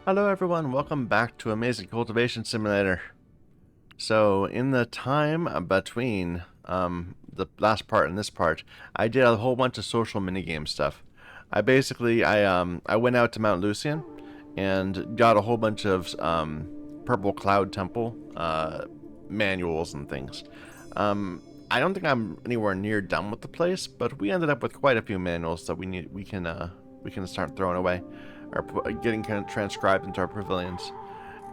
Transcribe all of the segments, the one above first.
Hello everyone, welcome back to Amazing Cultivation Simulator. So in the time between the last part and this part, I did a whole bunch of social minigame stuff. I went out to Mount Lucian and got a whole bunch of Purple Cloud Temple manuals and things. I don't think I'm anywhere near done with the place, but we ended up with quite a few manuals that we can start throwing away or getting kind of transcribed into our pavilions.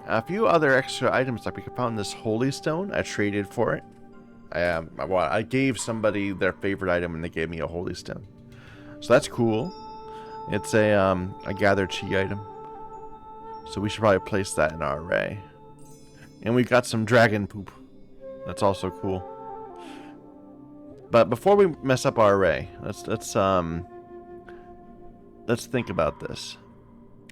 A few other extra items, like we found this holy stone. I traded for it. I gave somebody their favorite item and they gave me a holy stone, so that's cool. It's a gathered chi item, so we should probably place that in our array. And we got some dragon poop. That's also cool. But before we mess up our array, let's think about this.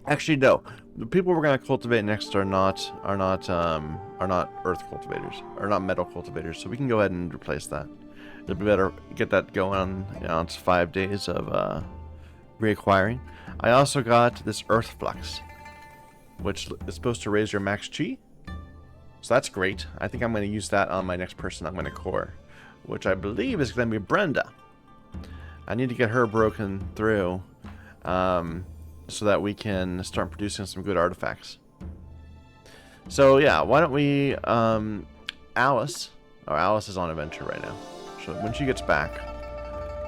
Actually, no. The people we're gonna cultivate next are not earth cultivators, or not metal cultivators. So we can go ahead and replace that. It'll be better get that going on. It's 5 days of reacquiring. I also got this earth flux, which is supposed to raise your max chi. So that's great. I think I'm going to use that on my next person I'm going to core, which I believe is going to be Brenda. I need to get her broken through so that we can start producing some good artifacts. So yeah, why don't we Alice is on adventure right now, so when she gets back,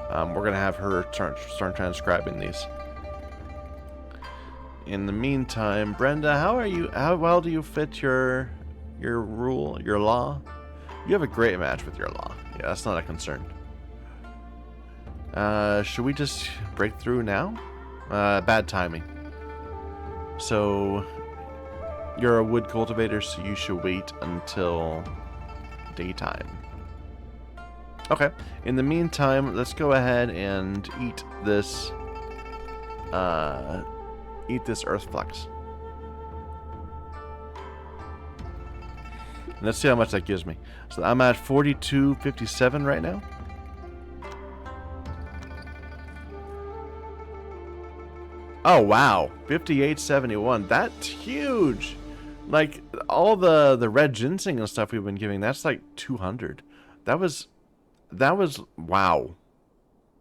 we're gonna have her start transcribing these. In the meantime, Brenda, how well do you fit your law? You have a great match with your law. Yeah, that's not a concern. Should we just break through now? Bad timing. So, you're a wood cultivator, so you should wait until daytime. Okay. In the meantime, let's go ahead and eat this earth flux. And let's see how much that gives me. So I'm at 42.57 right now. Oh wow, 58.71. That's huge. Like all the red ginseng and stuff we've been giving, that's like 200. That was wow.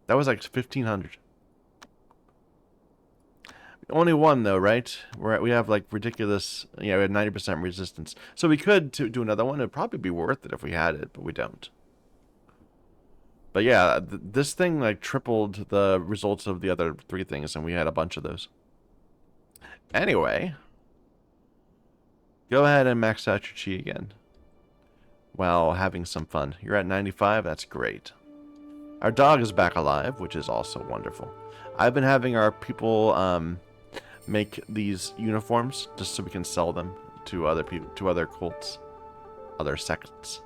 That was like 1,500. Only one though, right? We have like ridiculous. Yeah, we had 90% resistance, so we could do another one. It'd probably be worth it if we had it, but we don't. But yeah, this thing like tripled the results of the other 3 things, and we had a bunch of those. Anyway, go ahead and max out your chi again while having some fun. You're at 95, that's great. Our dog is back alive, which is also wonderful. I've been having our people make these uniforms just so we can sell them to other people, to other cults, other sects.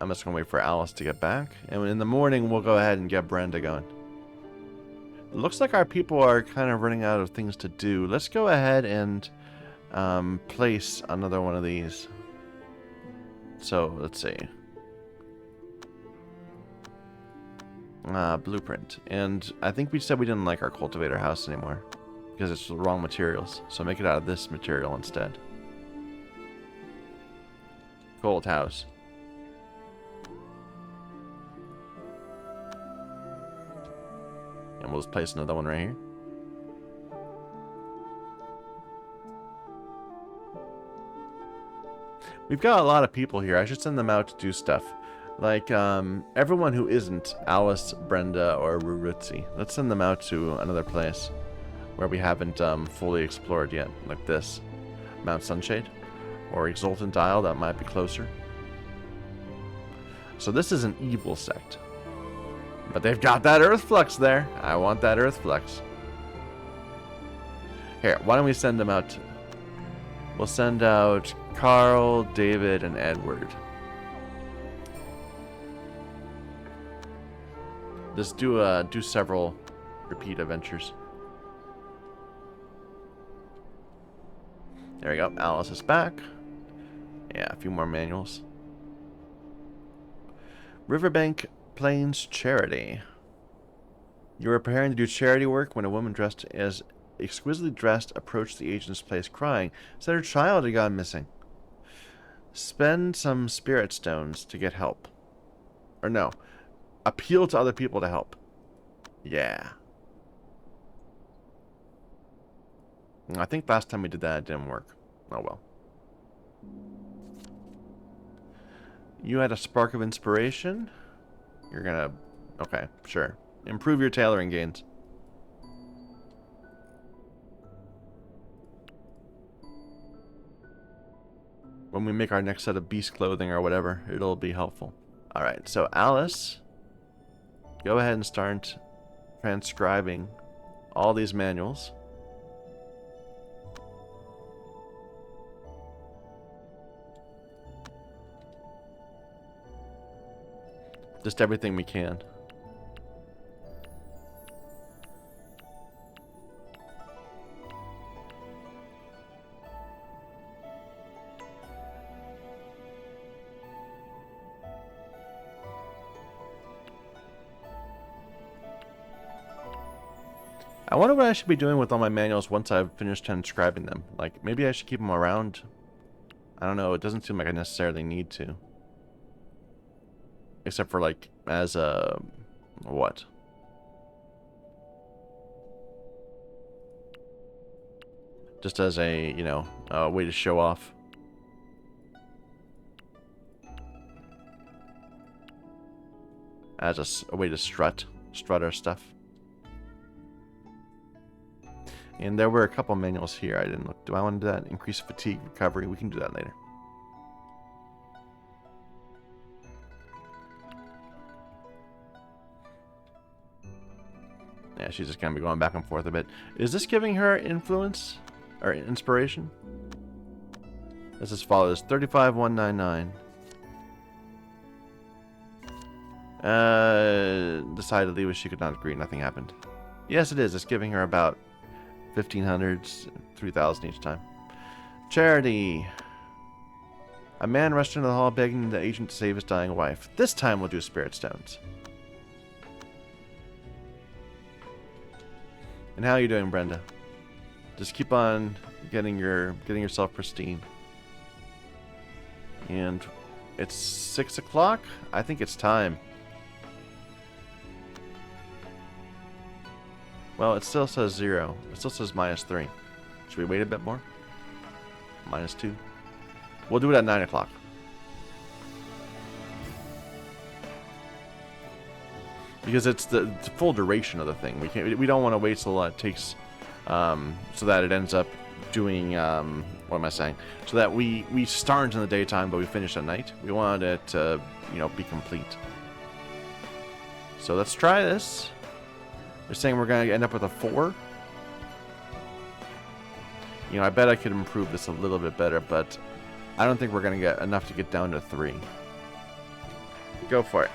I'm just gonna wait for Alice to get back, and in the morning we'll go ahead and get Brenda going. It looks like our people are kind of running out of things to do. Let's go ahead and place another one of these. So let's see. Blueprint. And I think we said we didn't like our cultivator house anymore because it's the wrong materials. So make it out of this material instead. Gold house. And we'll just place another one right here. We've got a lot of people here. I should send them out to do stuff. Like, everyone who isn't Alice, Brenda, or Rurutsi. Let's send them out to another place where we haven't fully explored yet. Like this. Mount Sunshade. Or Exultant Isle, that might be closer. So this is an evil sect. But they've got that earth flux there. I want that earth flux. Here, why don't we send them out? We'll send out Carl, David, and Edward. Just do several repeat adventures. There we go. Alice is back. Yeah, a few more manuals. Riverbank Plains Charity. You were preparing to do charity work when a woman dressed as exquisitely dressed approached the agent's place crying, said her child had gone missing. Spend some spirit stones to get help. Or no, appeal to other people to help. Yeah. I think last time we did that, it didn't work. Oh well. You had a spark of inspiration. You're gonna... Okay, sure. Improve your tailoring gains. When we make our next set of beast clothing or whatever, it'll be helpful. Alright, so Alice, go ahead and start transcribing all these manuals. Just everything we can. I wonder what I should be doing with all my manuals once I've finished transcribing them. Like, maybe I should keep them around. I don't know, it doesn't seem like I necessarily need to. Except for, like, as a... what? Just as a, you know, a way to show off. As a way to strut our stuff. And there were a couple manuals here I didn't look. Do I want to do that? Increase fatigue, recovery. We can do that later. Yeah, she's just going to be going back and forth a bit. Is this giving her influence? Or inspiration? This is follows. 35199. Decidedly wish she could not agree. Nothing happened. Yes, it is. It's giving her about 1,500s, 3,000 each time. Charity. A man rushed into the hall begging the agent to save his dying wife. This time we'll do spirit stones. And how are you doing, Brenda? Just keep on getting yourself pristine. And it's 6 o'clock. I think it's time. Well, it still says 0. It still says -3. Should we wait a bit more? -2. We'll do it at 9 o'clock. Because it's the full duration of the thing. We don't want to wait so it takes so that it ends up doing what am I saying? So that we start in the daytime but we finish at night. We want it to, you know, be complete. So let's try this. They're saying we're going to end up with a 4. You know, I bet I could improve this a little bit better, but I don't think we're going to get enough to get down to 3. Go for it.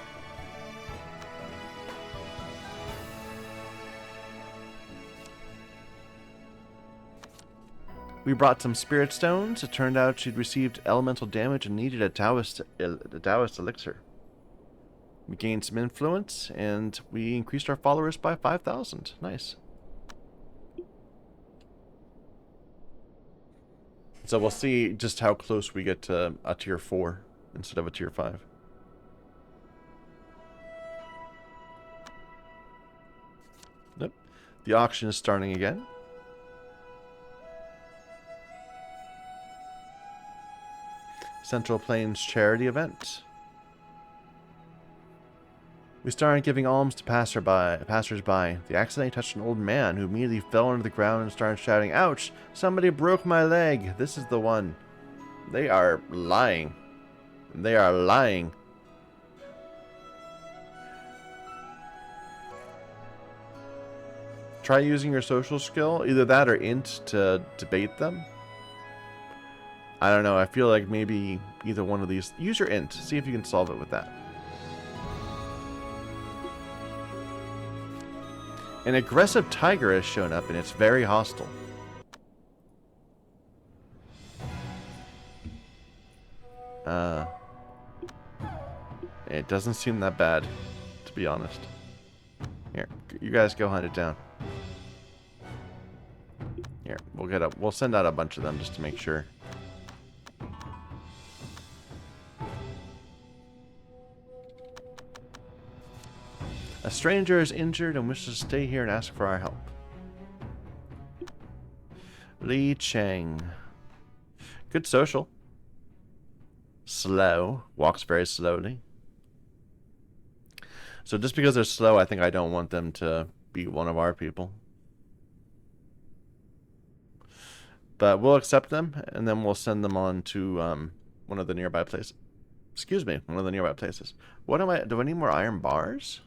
We brought some spirit stones. It turned out she'd received elemental damage and needed a Taoist elixir. We gained some influence, and we increased our followers by 5,000. Nice. So we'll see just how close we get to a tier 4 instead of a tier 5. Nope. The auction is starting again. Central Plains charity event. We started giving alms to passers-by. The accident touched an old man who immediately fell onto the ground and started shouting, "Ouch! Somebody broke my leg! This is the one." They are lying. They are lying. Try using your social skill, either that or int, to debate them. I don't know, I feel like maybe either one of these. Use your int, see if you can solve it with that. An aggressive tiger has shown up and it's very hostile. It doesn't seem that bad, to be honest. Here, you guys go hunt it down. Here, we'll send out a bunch of them just to make sure. A stranger is injured and wishes to stay here and ask for our help. Li Cheng. Good social. Slow. Walks very slowly. So just because they're slow, I think I don't want them to be one of our people. But we'll accept them, and then we'll send them on to one of the nearby places. Excuse me, one of the nearby places. What do I need more iron bars?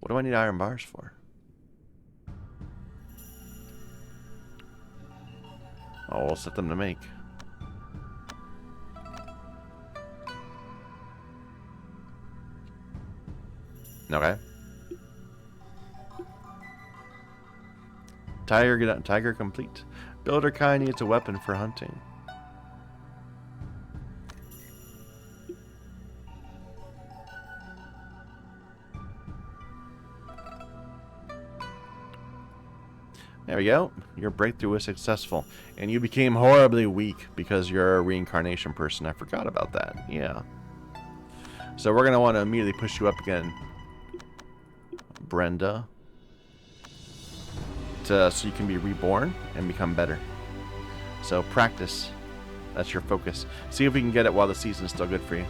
What do I need iron bars for? Oh, we'll set them to make. Okay. Tiger complete. Builder Kai needs a weapon for hunting. There we go. Your breakthrough was successful. And you became horribly weak because you're a reincarnation person. I forgot about that. Yeah. So we're going to want to immediately push you up again, Brenda. So you can be reborn and become better. So practice. That's your focus. See if we can get it while the season's still good for you.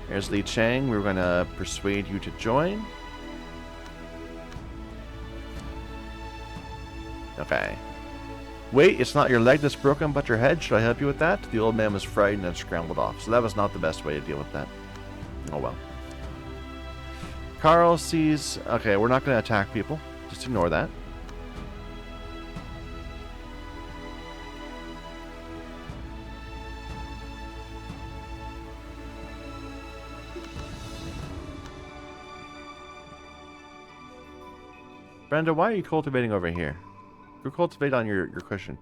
Here's Li Cheng. We're going to persuade you to join. Okay. Wait, it's not your leg that's broken, but your head. Should I help you with that? The old man was frightened and scrambled off. So that was not the best way to deal with that. Oh well. Carl sees... Okay, we're not going to attack people. Just ignore that. Brenda, why are you cultivating over here? Go cultivate on your cushion.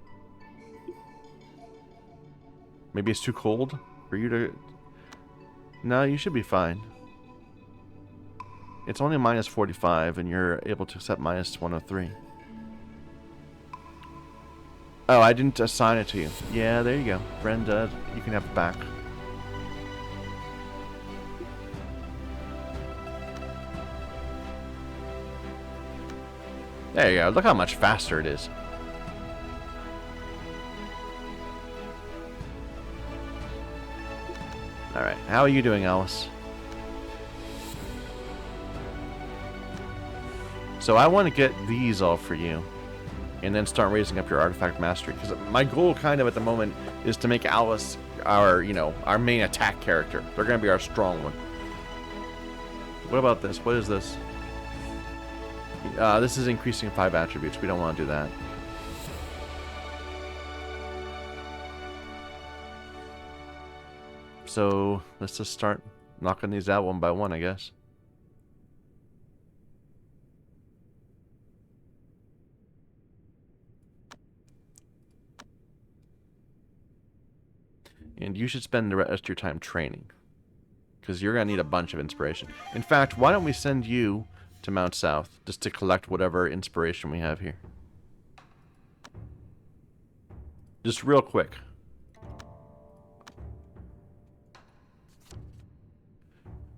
Maybe it's too cold for you to... No, you should be fine. It's only minus 45, and you're able to accept minus 103. Oh, I didn't assign it to you. Yeah, there you go. Brenda, you can have it back. There you go. Look how much faster it is. Alright, how are you doing, Alice? So I want to get these all for you, and then start raising up your artifact mastery. Because my goal, kind of at the moment, is to make Alice our, our main attack character. They're going to be our strong one. What about this? What is this? This is increasing 5 attributes. We don't want to do that. So let's just start knocking these out one by one, I guess. And you should spend the rest of your time training, because you're going to need a bunch of inspiration. In fact, why don't we send you to Mount South just to collect whatever inspiration we have here. Just real quick.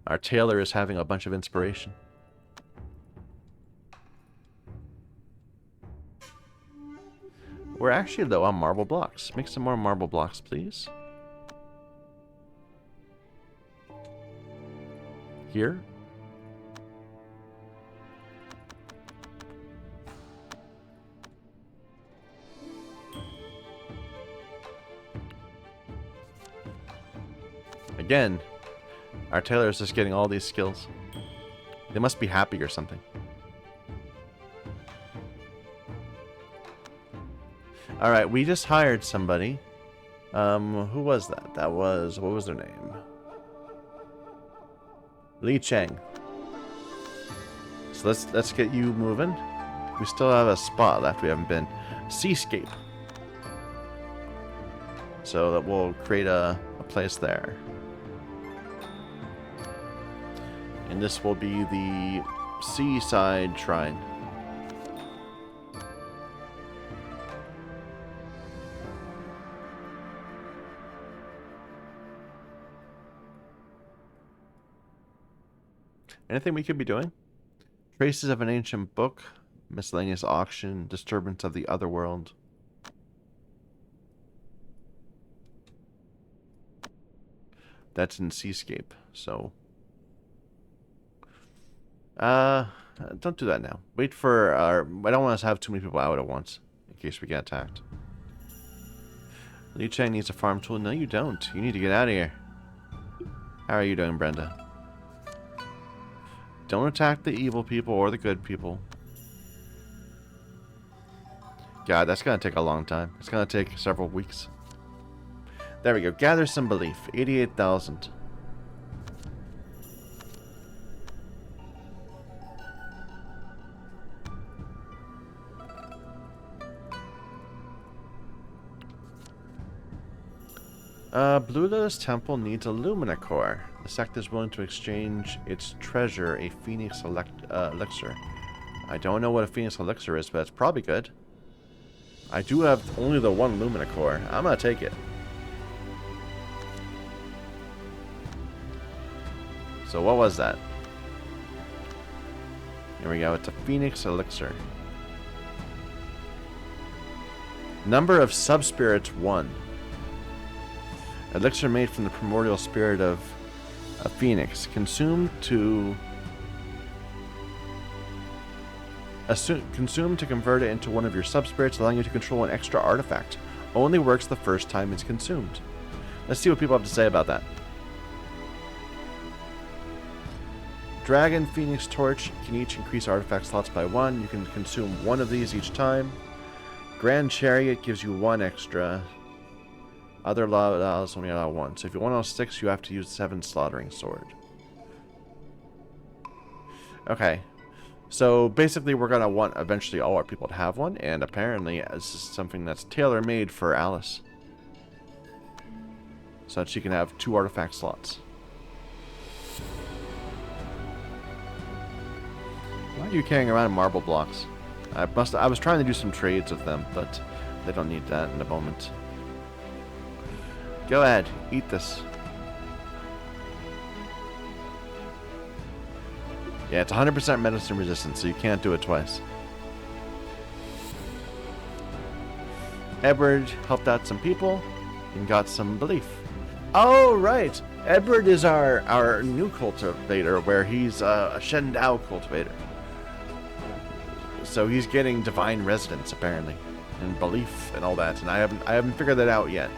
Our tailor is having a bunch of inspiration. We're actually low on marble blocks. Make some more marble blocks, please. Here. Again, our tailor is just getting all these skills. They must be happy or something. Alright, we just hired somebody. Who was that? That was... what was their name? Li Cheng. So let's get you moving. We still have a spot left we haven't been. Seascape. So that we'll create a place there. And this will be the seaside shrine. Anything we could be doing? Traces of an ancient book, miscellaneous auction, disturbance of the other world. That's in Seascape, so... don't do that now. Wait for our... I don't want us to have too many people out at once, in case we get attacked. Liu Chang needs a farm tool. No, you don't. You need to get out of here. How are you doing, Brenda? Don't attack the evil people or the good people. God, that's going to take a long time. It's going to take several weeks. There we go. Gather some belief. 88,000. Blue Lotus Temple needs a Lumina Core. The sect is willing to exchange its treasure, a Phoenix Elixir. I don't know what a Phoenix Elixir is, but it's probably good. I do have only the one Lumina Core. I'm gonna take it. So what was that? Here we go. It's a Phoenix Elixir. Number of Subspirits 1. Elixir made from the primordial spirit of a phoenix. Consumed to convert it into one of your subspirits, allowing you to control an extra artifact. Only works the first time it's consumed. Let's see what people have to say about that. Dragon Phoenix Torch can each increase artifact slots by 1. You can consume 1 of these each time. Grand Chariot gives you 1 extra. Other laws only allow 1. So if you want all 6, you have to use 7 Slaughtering Sword. Okay. So basically we're going to want eventually all our people to have one. And apparently this is something that's tailor-made for Alice. So that she can have 2 artifact slots. Why are you carrying around marble blocks? I was trying to do some trades with them, but they don't need that in a moment. Go ahead, eat this. Yeah, it's 100% medicine resistant, so you can't do it twice. Edward helped out some people and got some belief. Oh, right. Edward is our new cultivator, where he's a Shen Dao cultivator. So he's getting divine residence, apparently, and belief and all that, and I haven't figured that out yet.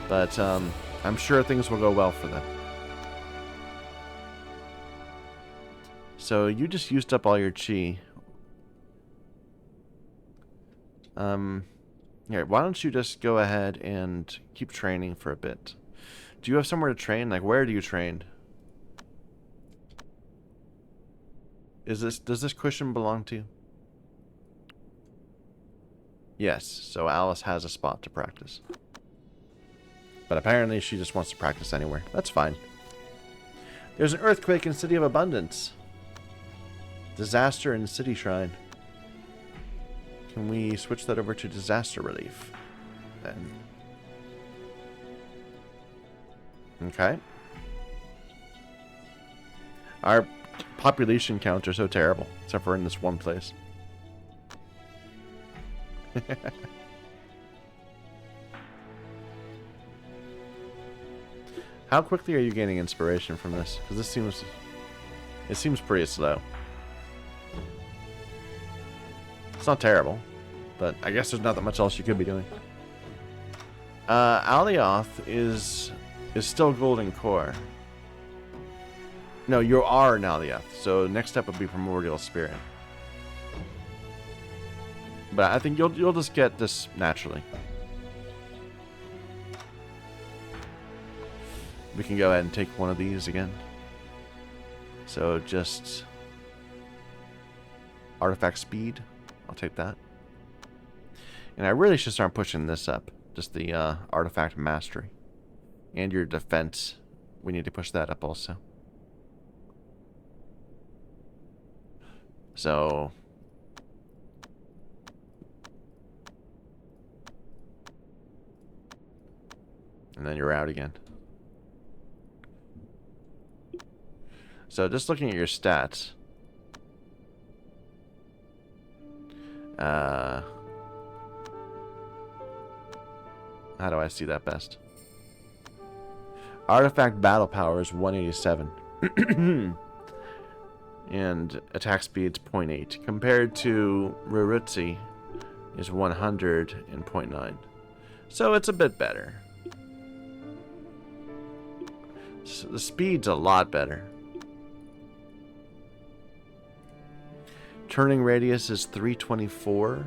But I'm sure things will go well for them. So you just used up all your chi. Here, why don't you just go ahead and keep training for a bit? Do you have somewhere to train? Like, where do you train? Does this cushion belong to you? Yes, so Alice has a spot to practice. But apparently she just wants to practice anywhere. That's fine. There's an earthquake in City of Abundance. Disaster in City Shrine. Can we switch that over to disaster relief? Then. Okay. Our population counts are so terrible, except for in this one place. How quickly are you gaining inspiration from this? Because it seems pretty slow. It's not terrible, but I guess there's not that much else you could be doing. Alioth is still golden core. No, you are an Alioth, so next step would be primordial spirit. But I think you'll just get this naturally. We can go ahead and take one of these again. So just artifact speed. I'll take that. And I really should start pushing this up. Just the artifact mastery. And your defense. We need to push that up also. So... and then you're out again. So just looking at your stats. How do I see that best? Artifact battle power is 187. And attack speed's 0.8. Compared to Rurutsi is 100 and 0.9. So it's a bit better. So the speed's a lot better. Turning radius is 324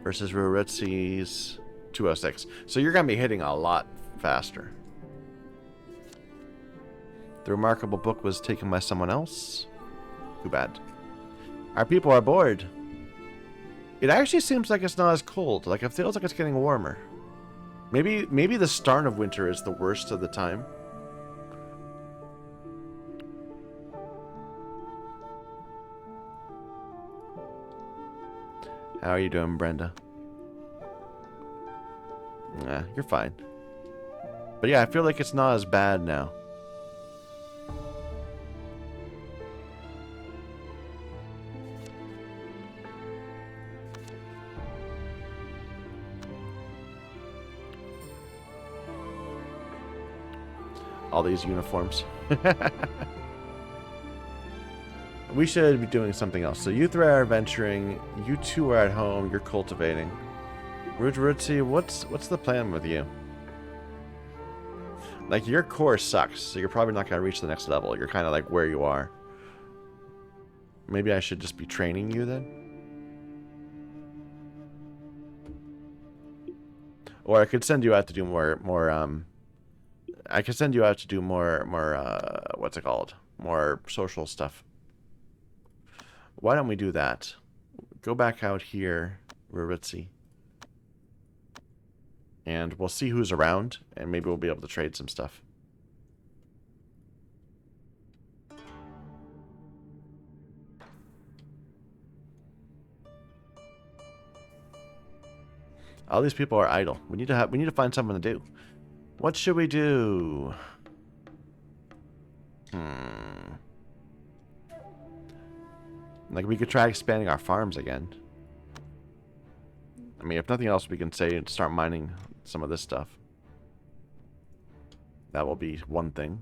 versus Rurutsi's 206. So you're going to be hitting a lot faster. The remarkable book was taken by someone else. Too bad. Our people are bored. It actually seems like it's not as cold. Like, it feels like it's getting warmer. Maybe the start of winter is the worst of the time. How are you doing, Brenda? Nah, you're fine. But yeah, I feel like it's not as bad now. All these uniforms. We should be doing something else. So you three are adventuring. You two are at home. You're cultivating. Rudrutsi, what's the plan with you? Like, your core sucks, so you're probably not going to reach the next level. You're kind of like where you are. Maybe I should just be training you then? Or I could send you out to do I could send you out to do more, what's it called? More social stuff. Why don't we do that? Go back out here, Rurutsi. And we'll see who's around, and maybe we'll be able to trade some stuff. All these people are idle. We need to find something to do. What should we do? Like, we could try expanding our farms again. I mean, if nothing else, we can say start mining some of this stuff. That will be one thing.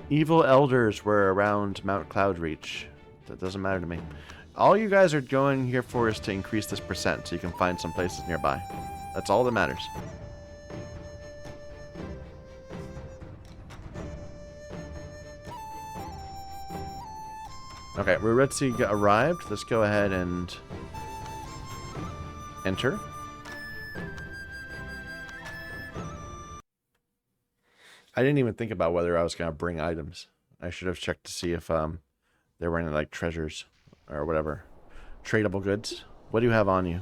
Evil elders were around Mount Cloudreach. That doesn't matter to me. All you guys are going here for is to increase this percent so you can find some places nearby. That's all that matters. Okay, Rurutsi arrived. Let's go ahead and enter. I didn't even think about whether I was going to bring items. I should have checked to see if there were any, like, treasures or whatever. Tradable goods. What do you have on you?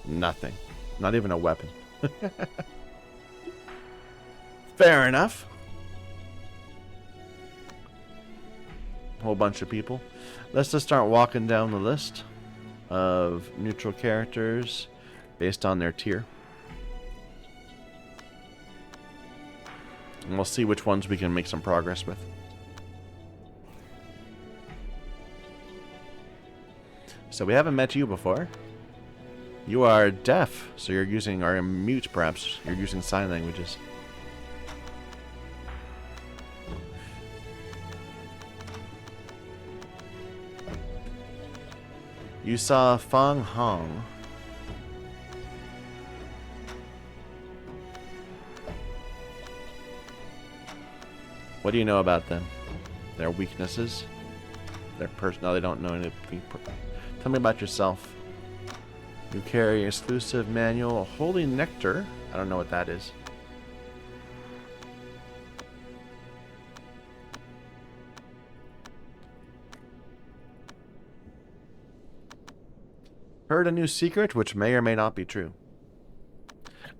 Nothing. Not even a weapon. Fair enough. Whole bunch of people. Let's just start walking down the list of neutral characters based on their tier. And we'll see which ones we can make some progress with. So we haven't met you before. You are deaf, so you're using, or mute perhaps, you're using sign languages. You saw Fang Hong. What do you know about them? Their weaknesses? Their no, they don't know anything. Tell me about yourself. You carry exclusive manual Holy Nectar. I don't know what that is. Heard a new secret, which may or may not be true.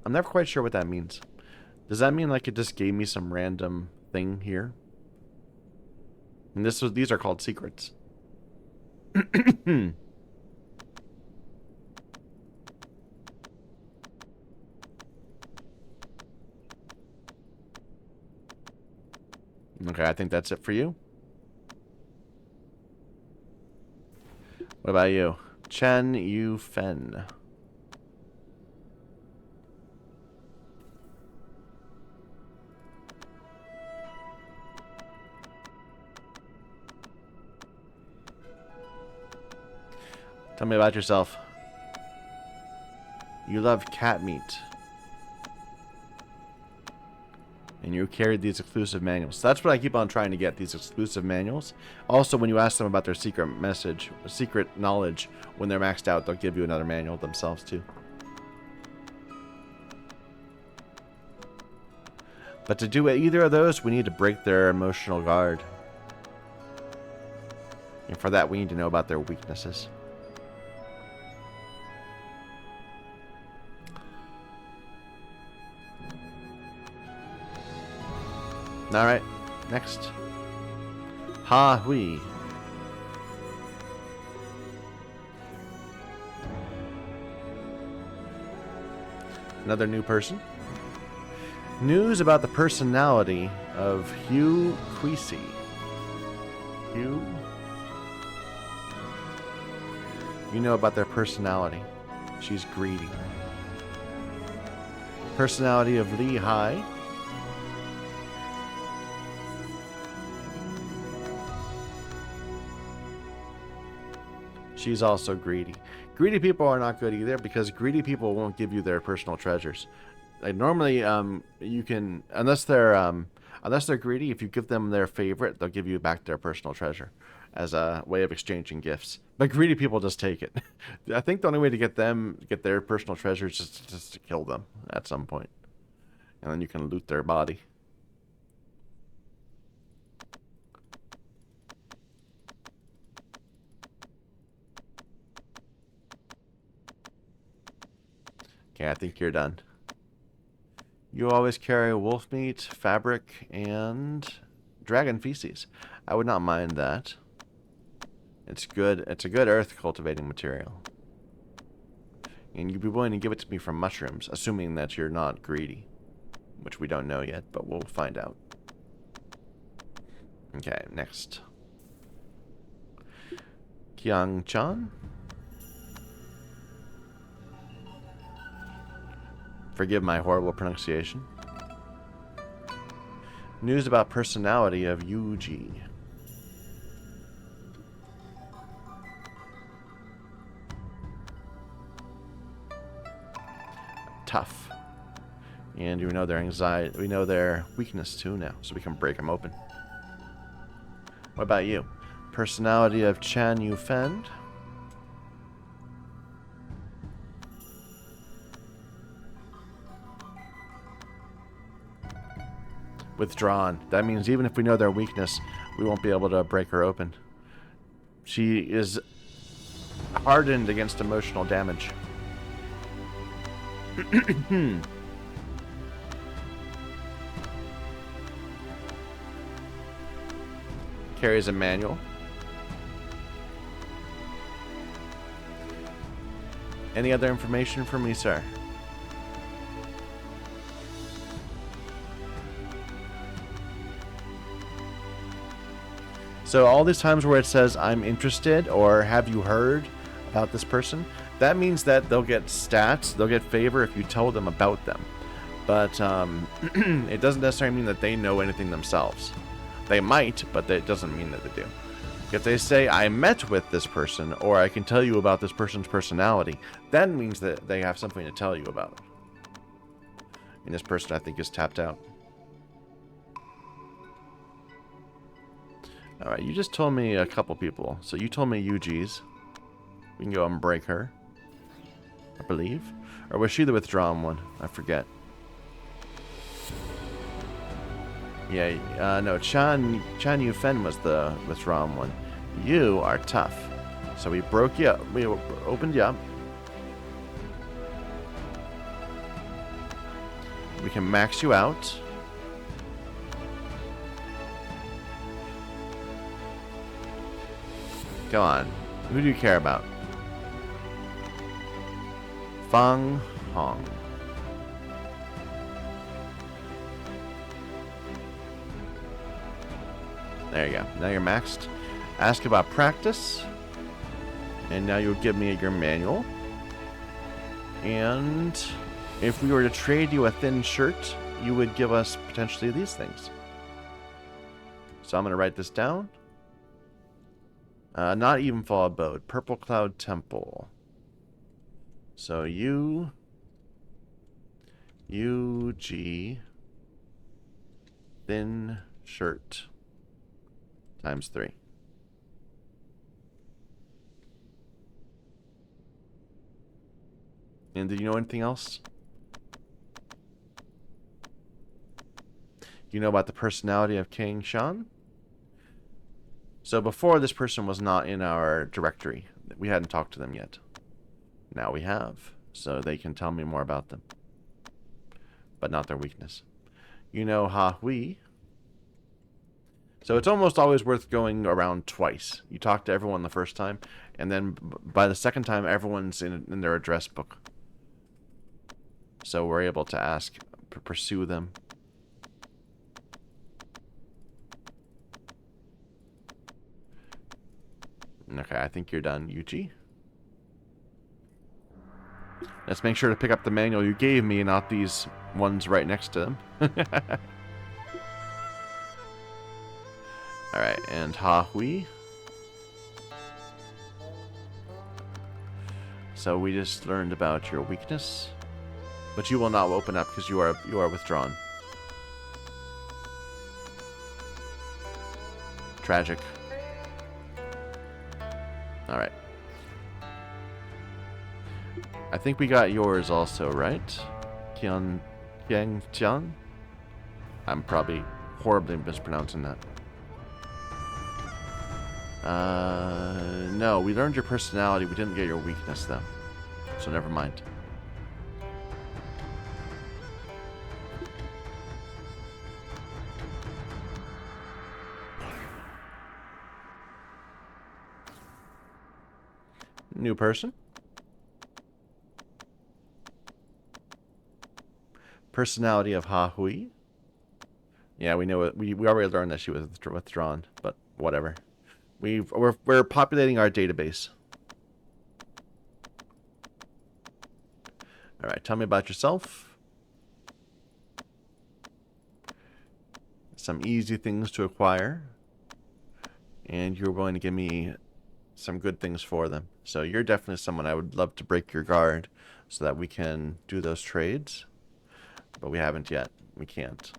I'm never quite sure what that means. Does that mean like it just gave me some random thing here? And these are called secrets. Okay, I think that's it for you. What about you? Chen Yu Fen. Tell me about yourself. You love cat meat. And you carried these exclusive manuals. That's what I keep on trying to get, these exclusive manuals. Also, when you ask them about their secret knowledge, when they're maxed out, they'll give you another manual themselves too. But to do either of those, we need to break their emotional guard. And for that, we need to know about their weaknesses. Alright, next. Ha Hui. Another new person. News about the personality of Hugh Queasy. Hugh? You know about their personality. She's greedy. Personality of Li Hai. She's also greedy. Greedy people are not good either because greedy people won't give you their personal treasures. Like normally, you can unless they're greedy. If you give them their favorite, they'll give you back their personal treasure as a way of exchanging gifts. But greedy people just take it. I think the only way to get their personal treasures is just to kill them at some point, and then you can loot their body. Okay, I think you're done. You always carry wolf meat, fabric, and dragon feces. I would not mind that. It's good. It's a good earth cultivating material. And you'd be willing to give it to me from mushrooms, assuming that you're not greedy. Which we don't know yet, but we'll find out. Okay, next. Kyang-chan? Forgive my horrible pronunciation. News about personality of Yuji. Tough. And we know their anxiety, we know their weakness too now, so we can break them open. What about you? Personality of Chan Yu-fen. Withdrawn. That means even if we know their weakness, we won't be able to break her open. She is hardened against emotional damage. Carries a manual. Any other information for me, sir? So all these times where it says, I'm interested, or have you heard about this person, that means that they'll get stats, they'll get favor if you tell them about them. But it doesn't necessarily mean that they know anything themselves. They might, but that doesn't mean that they do. If they say, I met with this person, or I can tell you about this person's personality, that means that they have something to tell you about. And this person, I think, is tapped out. Alright, you just told me a couple people. So you told me Yuji's. We can go and break her, I believe. Or was she the withdrawn one? I forget. Yeah, no, Chan Yu-fen was the withdrawn one. You are tough. So we broke you up. We opened you up. We can max you out. Go on. Who do you care about? Fang Hong. There you go. Now you're maxed. Ask about practice. And now you'll give me your manual. And if we were to trade you a thin shirt, you would give us potentially these things. So I'm going to write this down. Not even fall abode. Purple Cloud Temple. So UG thin shirt times 3. And do you know anything else? You know about the personality of King Shan? So before, this person was not in our directory. We hadn't talked to them yet. Now we have. So they can tell me more about them. But not their weakness. You know Ha Hui. So it's almost always worth going around twice. You talk to everyone the first time, and then by the second time, everyone's in their address book. So we're able to ask, pursue them. Okay, I think you're done, Yuji. Let's make sure to pick up the manual you gave me, not these ones right next to them. Alright, and Ha Hui. So we just learned about your weakness. But you will not open up because you are withdrawn. Tragic. Alright. I think we got yours also, right? Yang Tian? I'm probably horribly mispronouncing that. No, we learned your personality. We didn't get your weakness, though. So never mind. New person. Personality of Ha Hui. Yeah, we know it. We already learned that she was withdrawn, but whatever. We're populating our database. All right, tell me about yourself. Some easy things to acquire, and you're going to give me some good things for them. So you're definitely someone I would love to break your guard so that we can do those trades. But we haven't yet. We can't.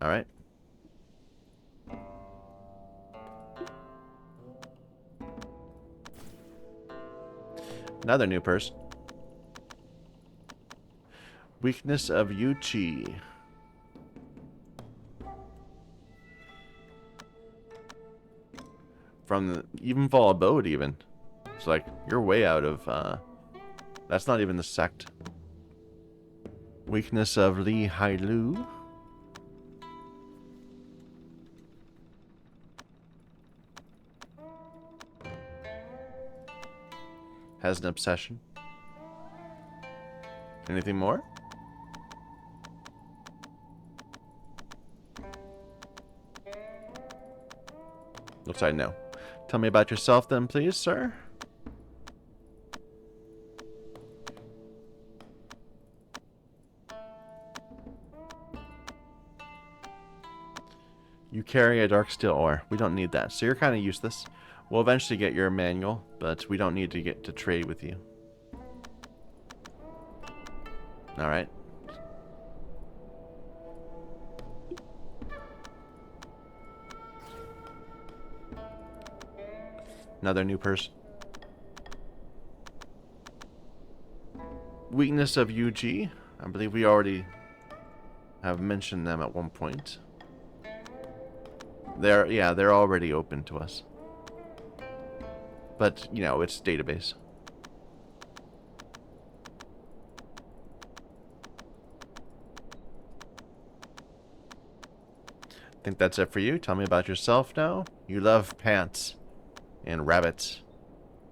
Alright. Another new person. Weakness of Yu Chi. From the Evenfall Abode, even. It's like, you're way out of, that's not even the sect. Weakness of Li Hailu. Has an obsession. Anything more? Looks like no. Tell me about yourself then, please, sir. You carry a dark steel ore. We don't need that. So you're kind of useless. We'll eventually get your manual, but we don't need to get to trade with you. Alright. Another new person. Weakness of UG. I believe we already have mentioned them at one point. They're already open to us. But, you know, it's database. think that's it for you. Tell me about yourself now. You love pants and rabbits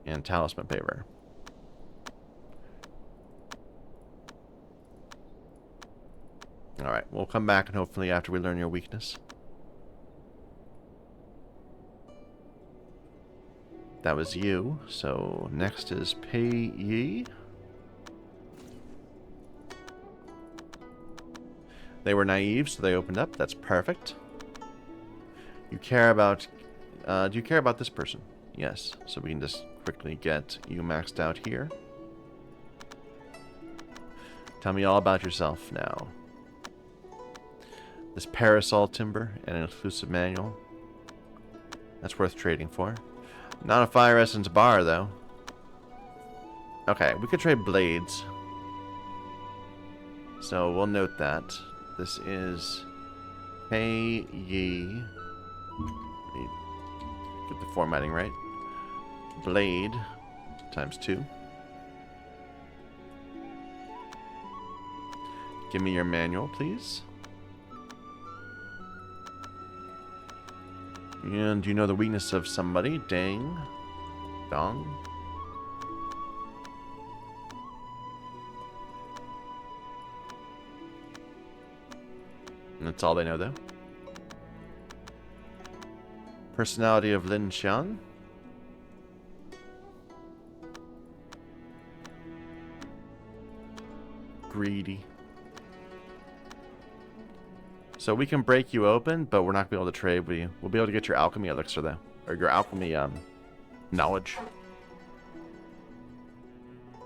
and talisman paper. Alright, we'll come back and hopefully after we learn your weakness. That was you. So next is Pei Yi. They were naive, so they opened up. That's perfect. You care about... do you care about this person? Yes. So we can just quickly get you maxed out here. Tell me all about yourself now. This parasol timber and an exclusive manual. That's worth trading for. Not a fire essence bar, though. Okay, we could trade blades. So we'll note that. This is Pei Yi. Get the formatting right. Blade times 2. Give me your manual, please. And you know the weakness of somebody. Dang. Dong. And that's all they know, though. Personality of Lin Xian. Greedy. So we can break you open, but we're not going to be able to trade with you. We'll be able to get your alchemy elixir, though. Or your alchemy, knowledge.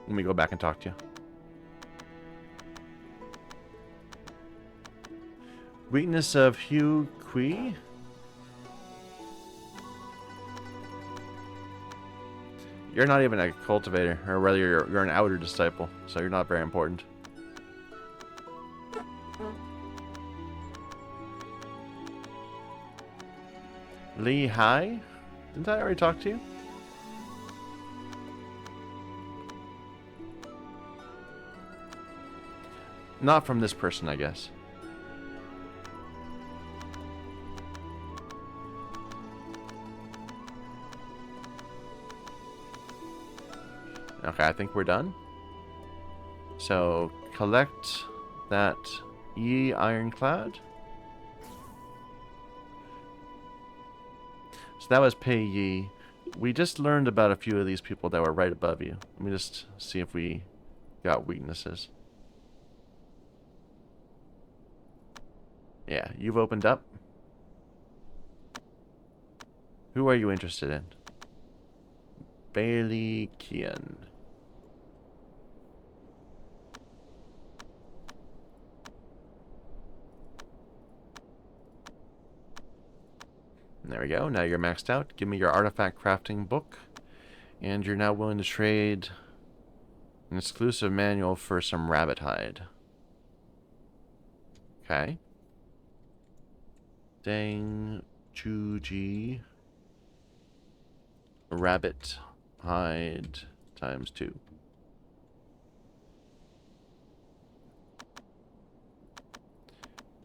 Let me go back and talk to you. Weakness of Hugh Kui. You're not even a cultivator, or rather you're an outer disciple, so you're not very important. Li Hai? Didn't I already talk to you? Not from this person, I guess. Okay, I think we're done. So, collect that Yi Ironclad. So that was Pei Yi. We just learned about a few of these people that were right above you. Let me just see if we got weaknesses. Yeah, you've opened up. Who are you interested in? Bailey Kian. There we go. Now you're maxed out. Give me your artifact crafting book. And you're now willing to trade an exclusive manual for some rabbit hide. Okay. Dang Chuji. Rabbit hide times 2.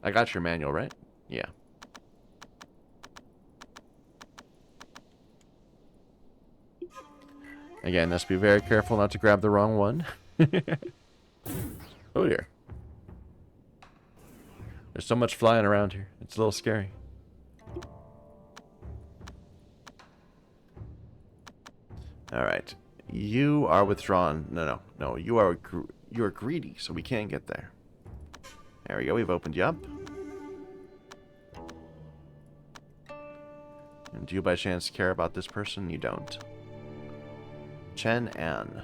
I got your manual, right? Yeah. Again, let's be very careful not to grab the wrong one. Oh dear. There's so much flying around here. It's a little scary. Alright. You are withdrawn. No. You are greedy, so we can't get there. There we go. We've opened you up. And do you by chance care about this person? You don't. Chen An.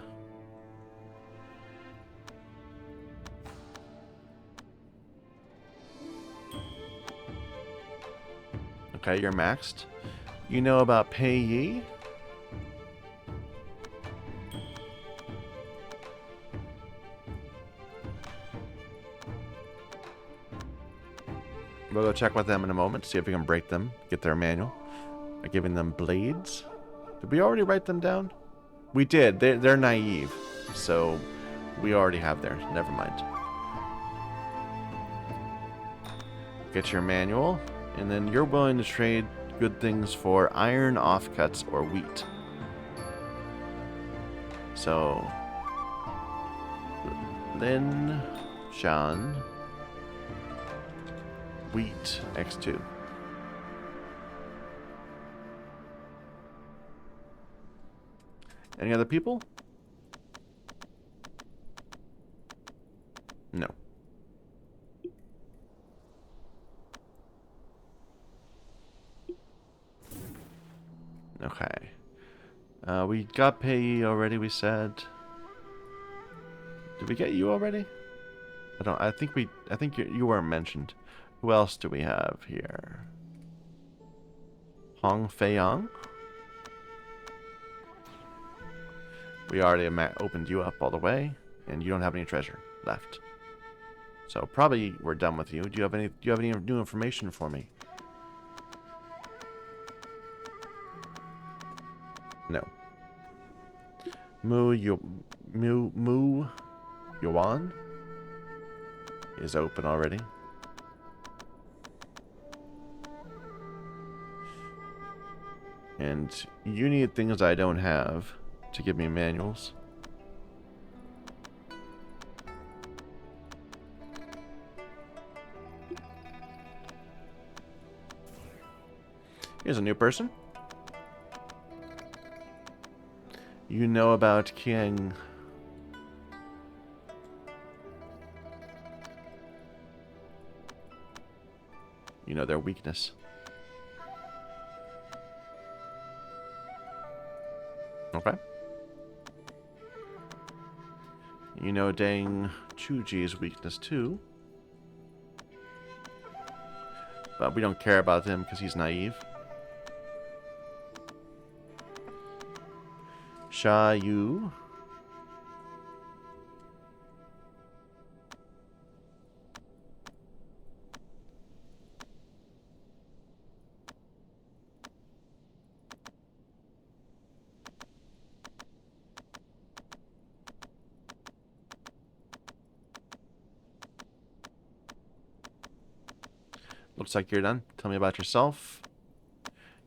Okay, you're maxed. You know about Pei Yi? We'll go check with them in a moment, see if we can break them, get their manual. By giving them blades. Did we already write them down? We did. They're naive. So we already have theirs. Never mind. Get your manual. And then you're willing to trade good things for iron offcuts or wheat. So, Lin, Shan, wheat, X2. Any other people? No. Okay. We got payee already, we said. Did we get you already? I think you weren't mentioned. Who else do we have here? Hong Feiyang? We already opened you up all the way, and you don't have any treasure left. So probably we're done with you. Do you have any new information for me? No. Mu Yuan is open already. And you need things I don't have to give me manuals. Here's a new person. You know about King. You know their weakness. Okay. You know Deng Chuji's weakness too. But we don't care about him because he's naive. Sha Yu. Looks like you're done. Tell me about yourself.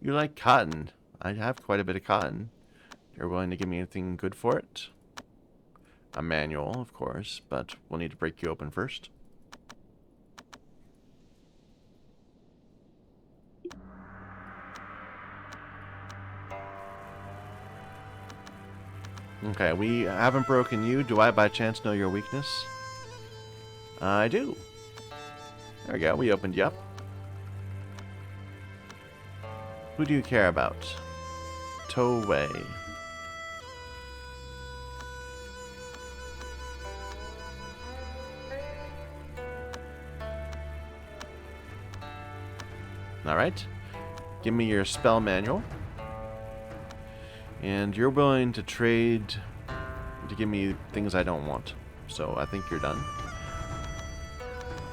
You like cotton. I have quite a bit of cotton. You're willing to give me anything good for it? A manual, of course, but we'll need to break you open first. Okay, we haven't broken you. Do I by chance know your weakness? I do. There we go, we opened you up. Who do you care about? To Wei. Alright. Give me your spell manual. And you're willing to trade to give me things I don't want. So I think you're done.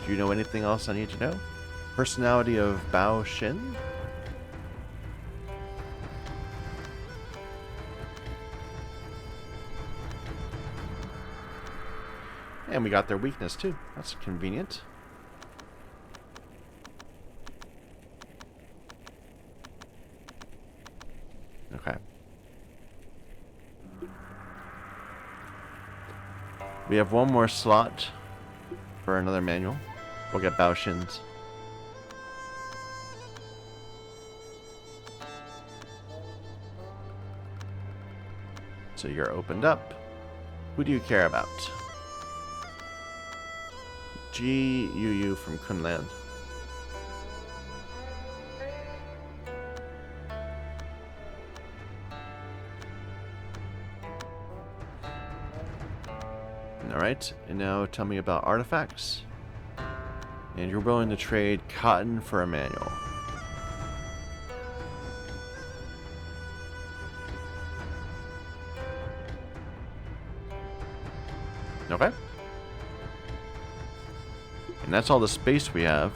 Do you know anything else I need to know? Personality of Bao Xin? And we got their weakness too. That's convenient. Okay. We have one more slot for another manual. We'll get Bao Xin's. So you're opened up. Who do you care about? Ji Yu from Kunlan. Alright, and now tell me about artifacts. And you're willing to trade cotton for a manual. Okay. And that's all the space we have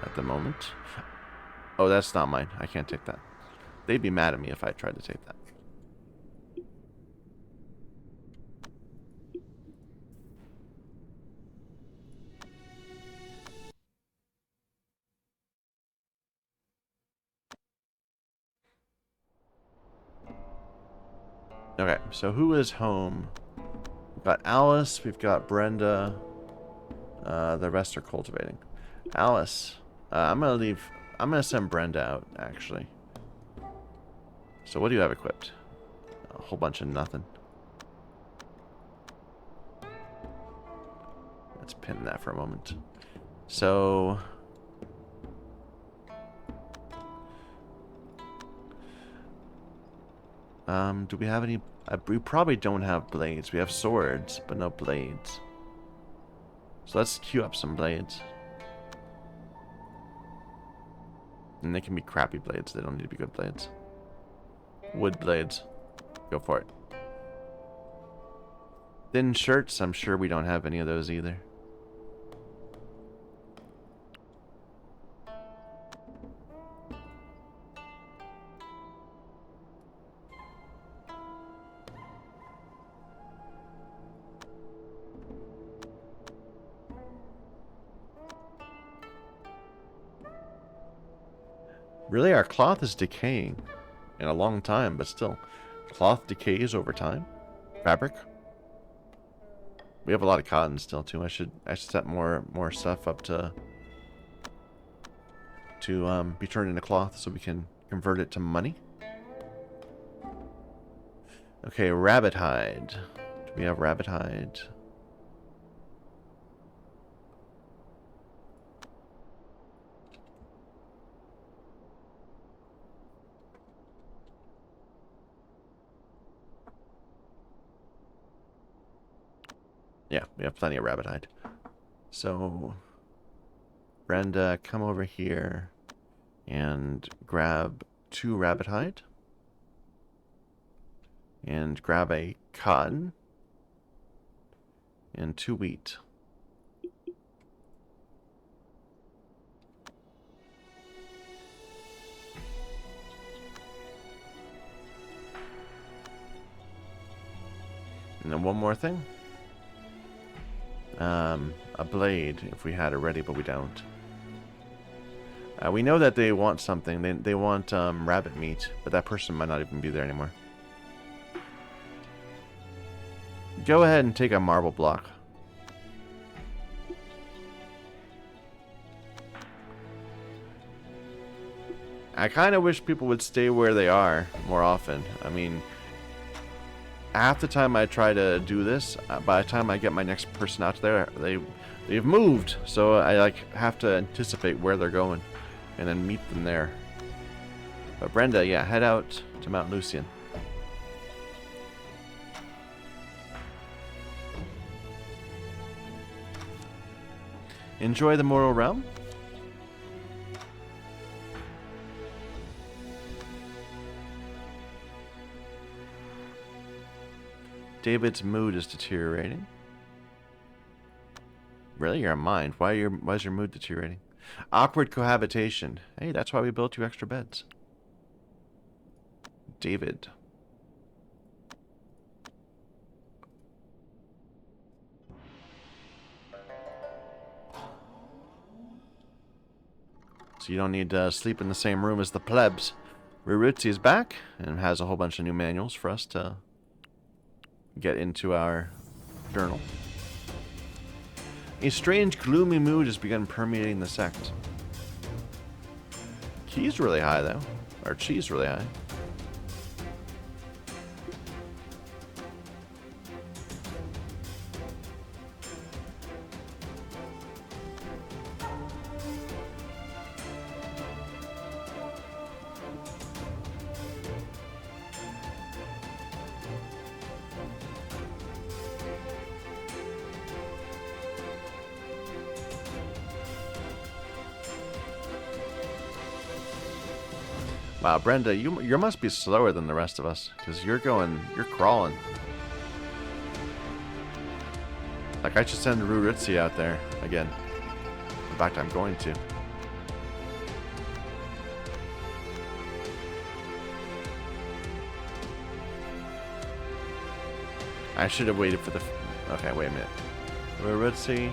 at the moment. Oh, that's not mine. I can't take that. They'd be mad at me if I tried to take that. Okay, so who is home? We've got Alice, we've got Brenda. The rest are cultivating. Alice, I'm gonna send Brenda out, actually. So what do you have equipped? A whole bunch of nothing. Let's pin that for a moment. So... do we have any... we probably don't have blades. We have swords, but no blades. So let's queue up some blades. And they can be crappy blades. They don't need to be good blades. Wood blades. Go for it. Thin shirts, I'm sure we don't have any of those either. Really, our cloth is decaying in a long time, but still. Cloth decays over time. Fabric. We have a lot of cotton still too. I should set more stuff up to be turned into cloth so we can convert it to money. Okay, rabbit hide. Do we have rabbit hide? Yeah, we have plenty of rabbit hide. So, Brenda, come over here and grab 2 rabbit hide. And grab a cotton and 2 wheat. And then one more thing. A blade, if we had it ready, but we don't. We know that they want something. They want rabbit meat, but that person might not even be there anymore. Go ahead and take a marble block. I kind of wish people would stay where they are more often. I mean, half the time I try to do this, by the time I get my next person out there, they've moved. So I have to anticipate where they're going and then meet them there. But Brenda, yeah, head out to Mount Lucian. Enjoy the Mortal Realm. David's mood is deteriorating. Really? You're a mind. Why is your mood deteriorating? Awkward cohabitation. Hey, that's why we built 2 extra beds. David. So you don't need to sleep in the same room as the plebs. Rurutzi is back and has a whole bunch of new manuals for us to get into our journal. A strange, gloomy mood has begun permeating the sect. Key's really high, though. Or chi's really high. Wow, Brenda, you must be slower than the rest of us, because you're crawling. Like, I should send Ruritzi out there again. In fact, I'm going to. I should have waited for the... Okay, wait a minute. Ruritzi.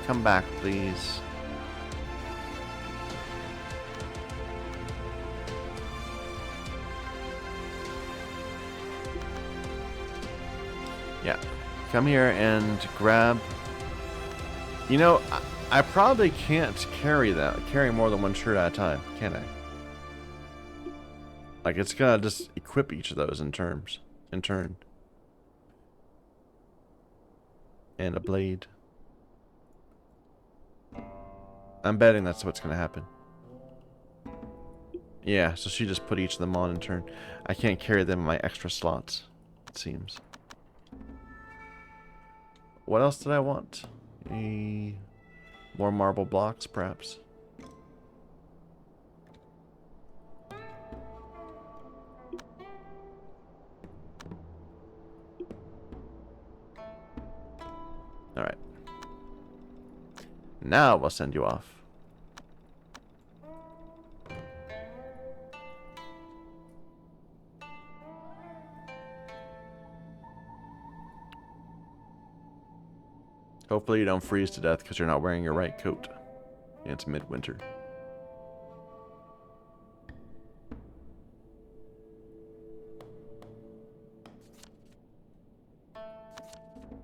Come back, please. Yeah. Come here and grab... You know, I probably can't carry more than one shirt at a time, can I? Like, it's gonna just equip each of those in turn. And a blade. I'm betting that's what's gonna happen. Yeah, so she just put each of them on in turn. I can't carry them in my extra slots, it seems. What else did I want? More marble blocks, perhaps. Alright. Now we'll send you off. Hopefully you don't freeze to death because you're not wearing your right coat. And it's midwinter.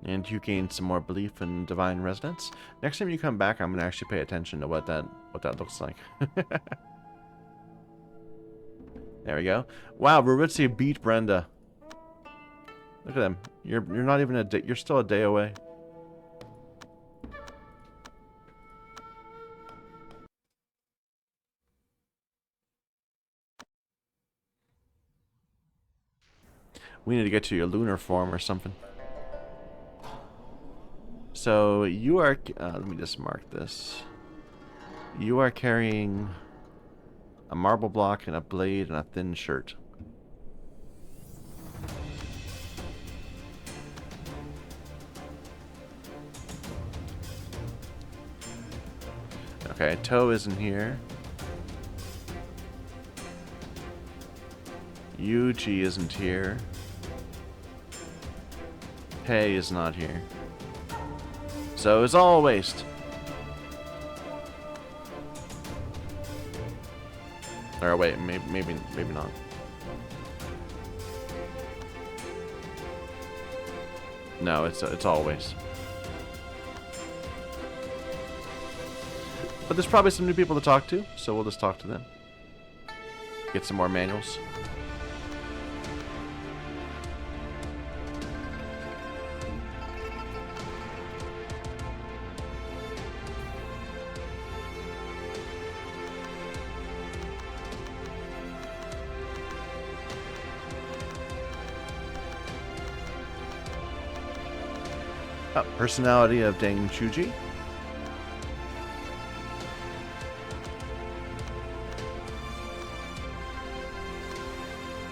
And you gain some more belief in divine resonance. Next time you come back, I'm gonna actually pay attention to what that looks like. There we go. Wow, Ruritzi beat Brenda. Look at them. You're not even a day. You're still a day away. We need to get to your lunar form or something. So you are. Let me just mark this. You are carrying a marble block and a blade and a thin shirt. Okay, Toe isn't here. Yuji isn't here. Pei is not here. So it's all a waste. Or wait, maybe not. No, it's all a waste. But there's probably some new people to talk to, so we'll just talk to them. Get some more manuals. Personality of Deng Chuji.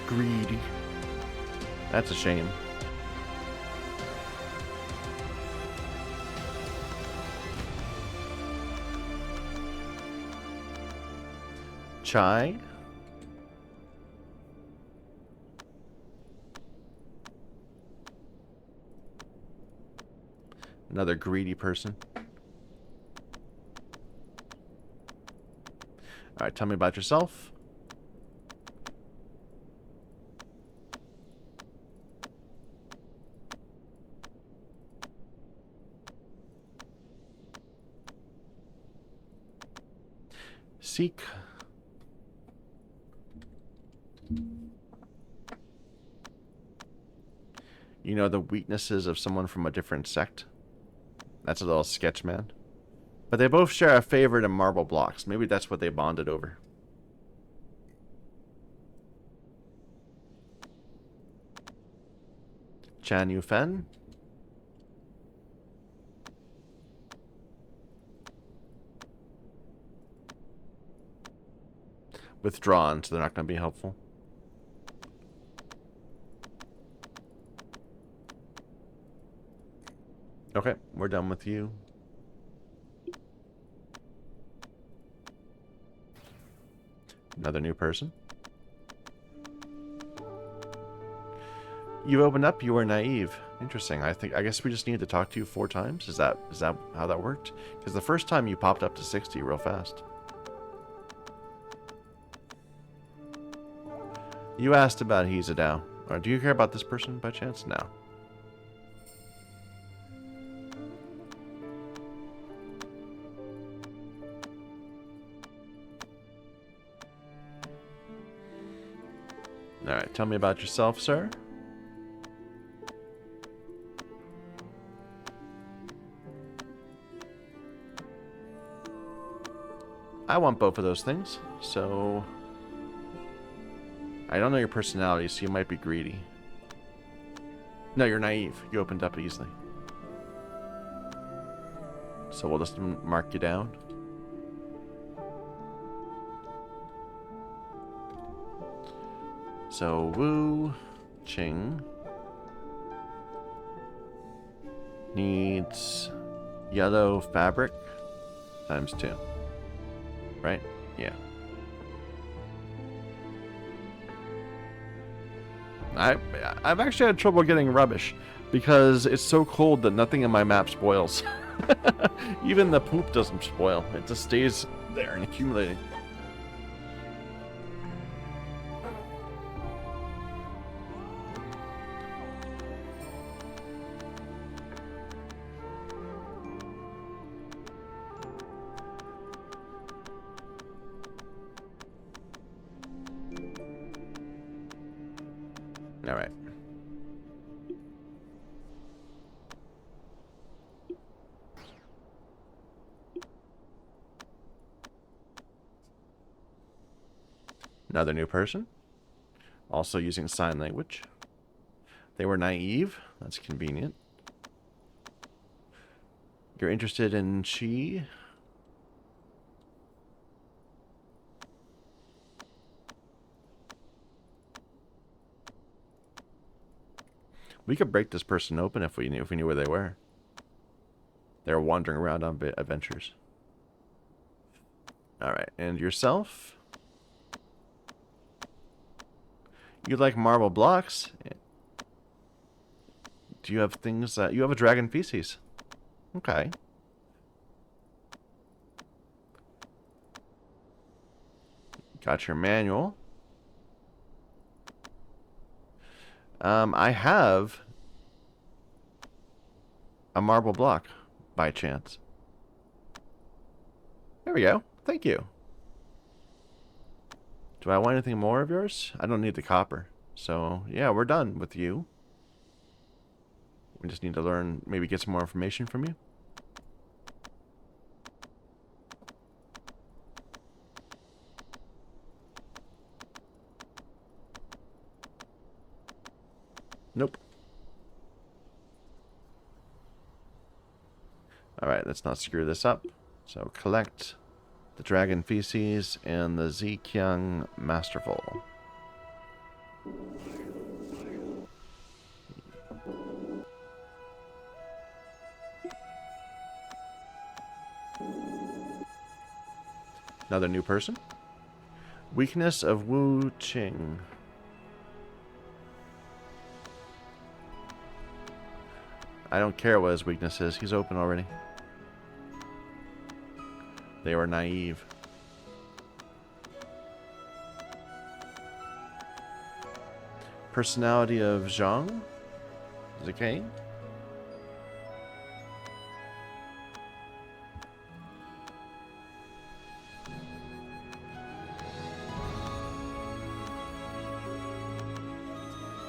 Greedy. That's a shame. Chai. Another greedy person. Alright, tell me about yourself. Seek. You know the weaknesses of someone from a different sect? That's a little sketch, man. But they both share a favorite in marble blocks. Maybe that's what they bonded over. Chan Yufen. Withdrawn, so they're not going to be helpful. Okay, we're done with you. Another new person. You opened up, you were naive. Interesting. I guess we just needed to talk to you 4 times. Is that how that worked? Because the first time you popped up to 60 real fast. You asked about Hizadao. Or do you care about this person by chance? No. Alright, tell me about yourself, sir. I want both of those things, so... I don't know your personality, so you might be greedy. No, you're naive. You opened up easily. So we'll just mark you down. So, Wu Ching needs yellow fabric times 2. Right? Yeah. I've actually had trouble getting rubbish because it's so cold that nothing in my map spoils. Even the poop doesn't spoil. It just stays there and accumulating. All right. Another new person. Also using sign language. They were naive. That's convenient. You're interested in chi. We could break this person open if we knew where they were. They were wandering around on adventures. All right, and yourself? You like marble blocks? Do you have things that you have a dragon feces? Okay. Got your manual. I have a marble block by chance. There we go. Thank you. Do I want anything more of yours? I don't need the copper. So, yeah, we're done with you. We just need to learn, maybe get some more information from you. Nope. Alright, let's not screw this up. So, collect the dragon feces and the Zhejiang Masterful. Another new person. Weakness of Wu Qing. I don't care what his weakness is. He's open already. They were naive. Personality of Zhang. Is it K?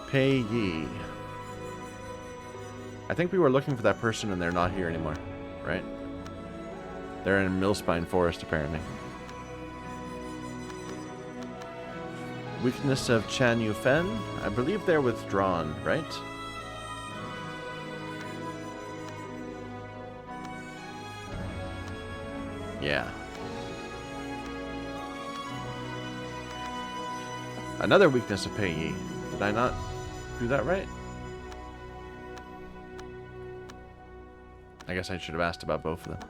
Pei Yi. I think we were looking for that person and they're not here anymore, right? They're in Millspine Forest, apparently. Weakness of Chan Yufen. I believe they're withdrawn, right? Yeah. Another weakness of Pei Yi. Did I not do that right? I guess I should have asked about both of them.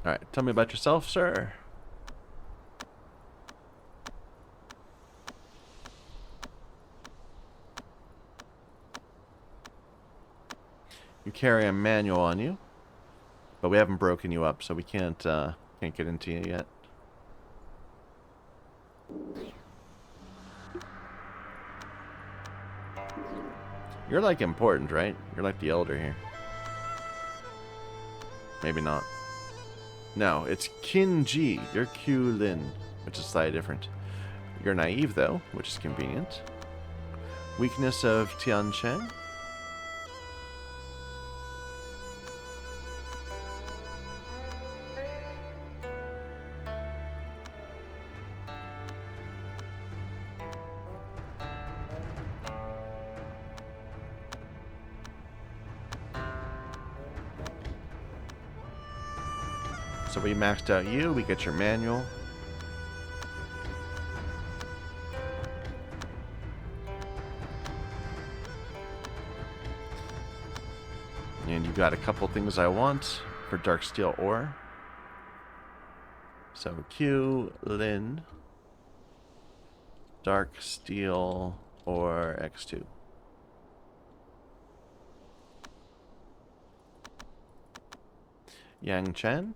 Alright, tell me about yourself, sir. You carry a manual on you, but we haven't broken you up, so we can't get into you yet. You're like important, right? You're like the elder here. Maybe not. No, it's Kinji. You're Q-Lin, which is slightly different. You're naive, though, which is convenient. Weakness of Tian Chen. So we maxed out you, we get your manual. And you got a couple things I want for Dark Steel ore. So Q, Lin, Dark Steel ore X2. Yang Chen.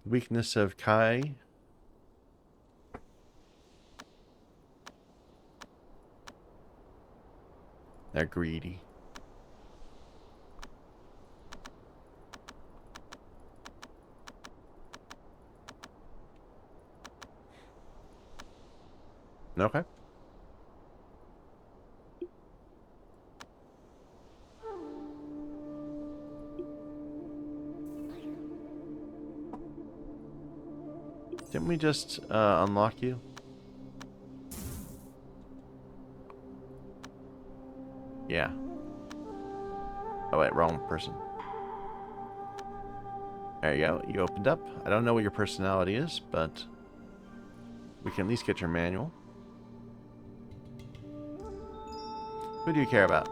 Weakness of Kai. They're greedy. Okay. Didn't we just unlock you? Yeah. Oh wait, wrong person. There you go. You opened up. I don't know what your personality is, but we can at least get your manual. Who do you care about?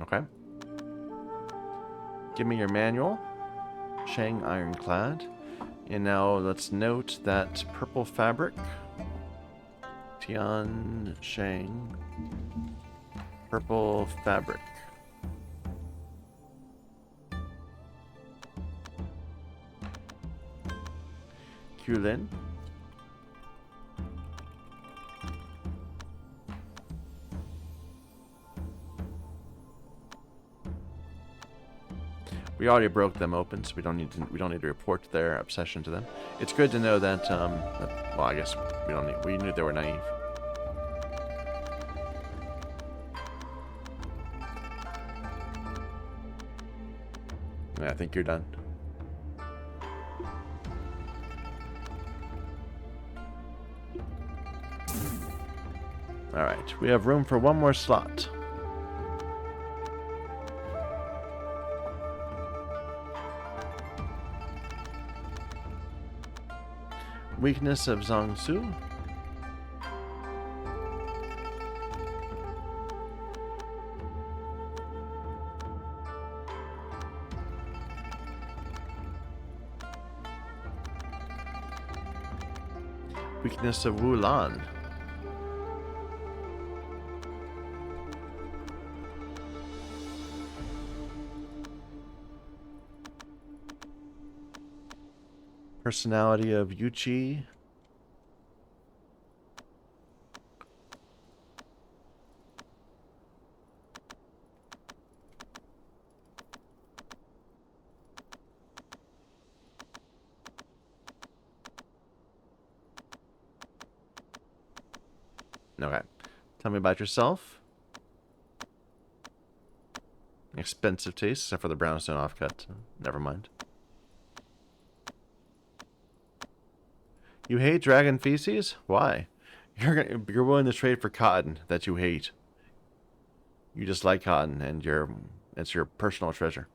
Okay. Give me your manual. Shang Ironclad. And now let's note that purple fabric. Tian Shang. Purple fabric. Qlin. We already broke them open, so we don't need to report their obsession to them. It's good to know that. Well, I guess we don't need. We knew they were naive. Yeah, I think you're done. All right, we have room for one more slot. Weakness of Zhangsu. Weakness of Wulan. Personality of Yuchi. Okay. Tell me about yourself. Expensive taste, except for the brownstone offcut. Never mind. You hate dragon feces? Why? You're willing to trade for cotton that you hate. You just like cotton, and it's your personal treasure.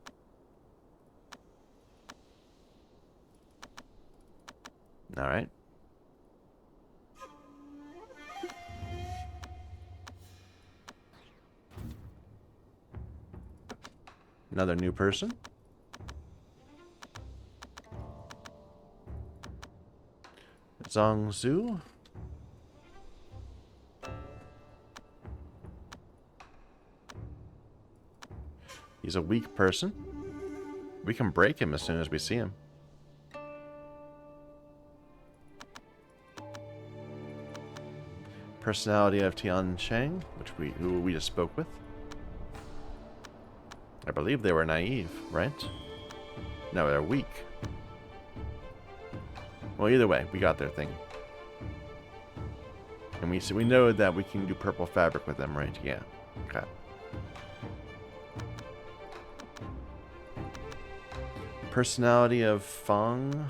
All right. Another new person. Zhangzhou. He's a weak person. We can break him as soon as we see him. Personality of Tian Shang, who we just spoke with. I believe they were naive, right? No, they're weak. Well, either way, we got their thing. And we know that we can do purple fabric with them, right? Yeah. Okay. Personality of Feng.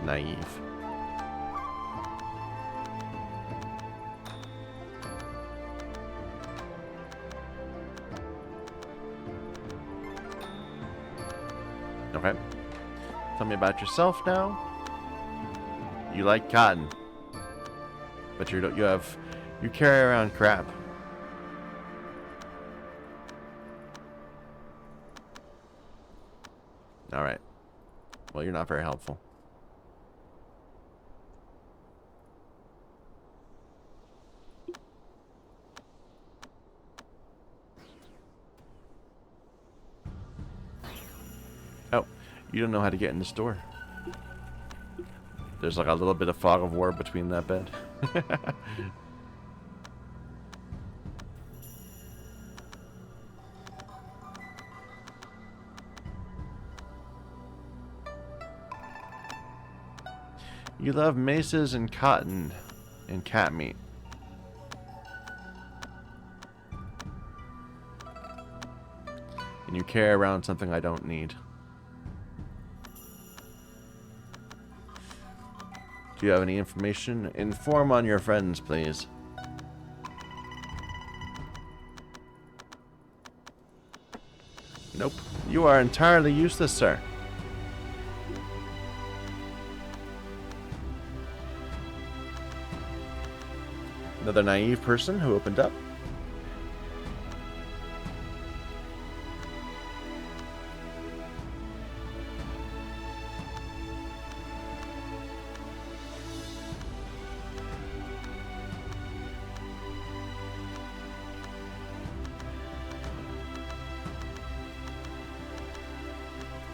Naive. Okay. Tell me about yourself now. You like cotton, but you carry around crap. All right. Well, you're not very helpful. Oh, you don't know how to get in the store. There's like a little bit of fog of war between that bed. You love maces and cotton and cat meat. And you carry around something I don't need. Do you have any information? Inform on your friends, please. Nope. You are entirely useless, sir. Another naive person who opened up.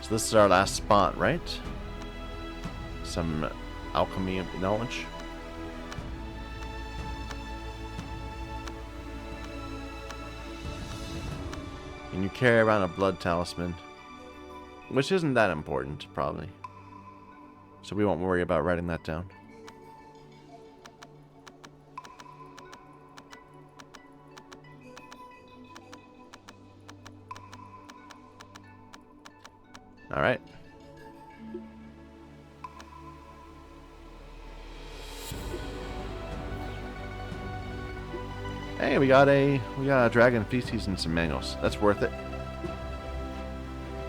So this is our last spot, right? Some alchemy knowledge. And you carry around a blood talisman, which isn't that important, probably. So we won't worry about writing that down. All right. Hey, we got a dragon feces and some mangoes. That's worth it.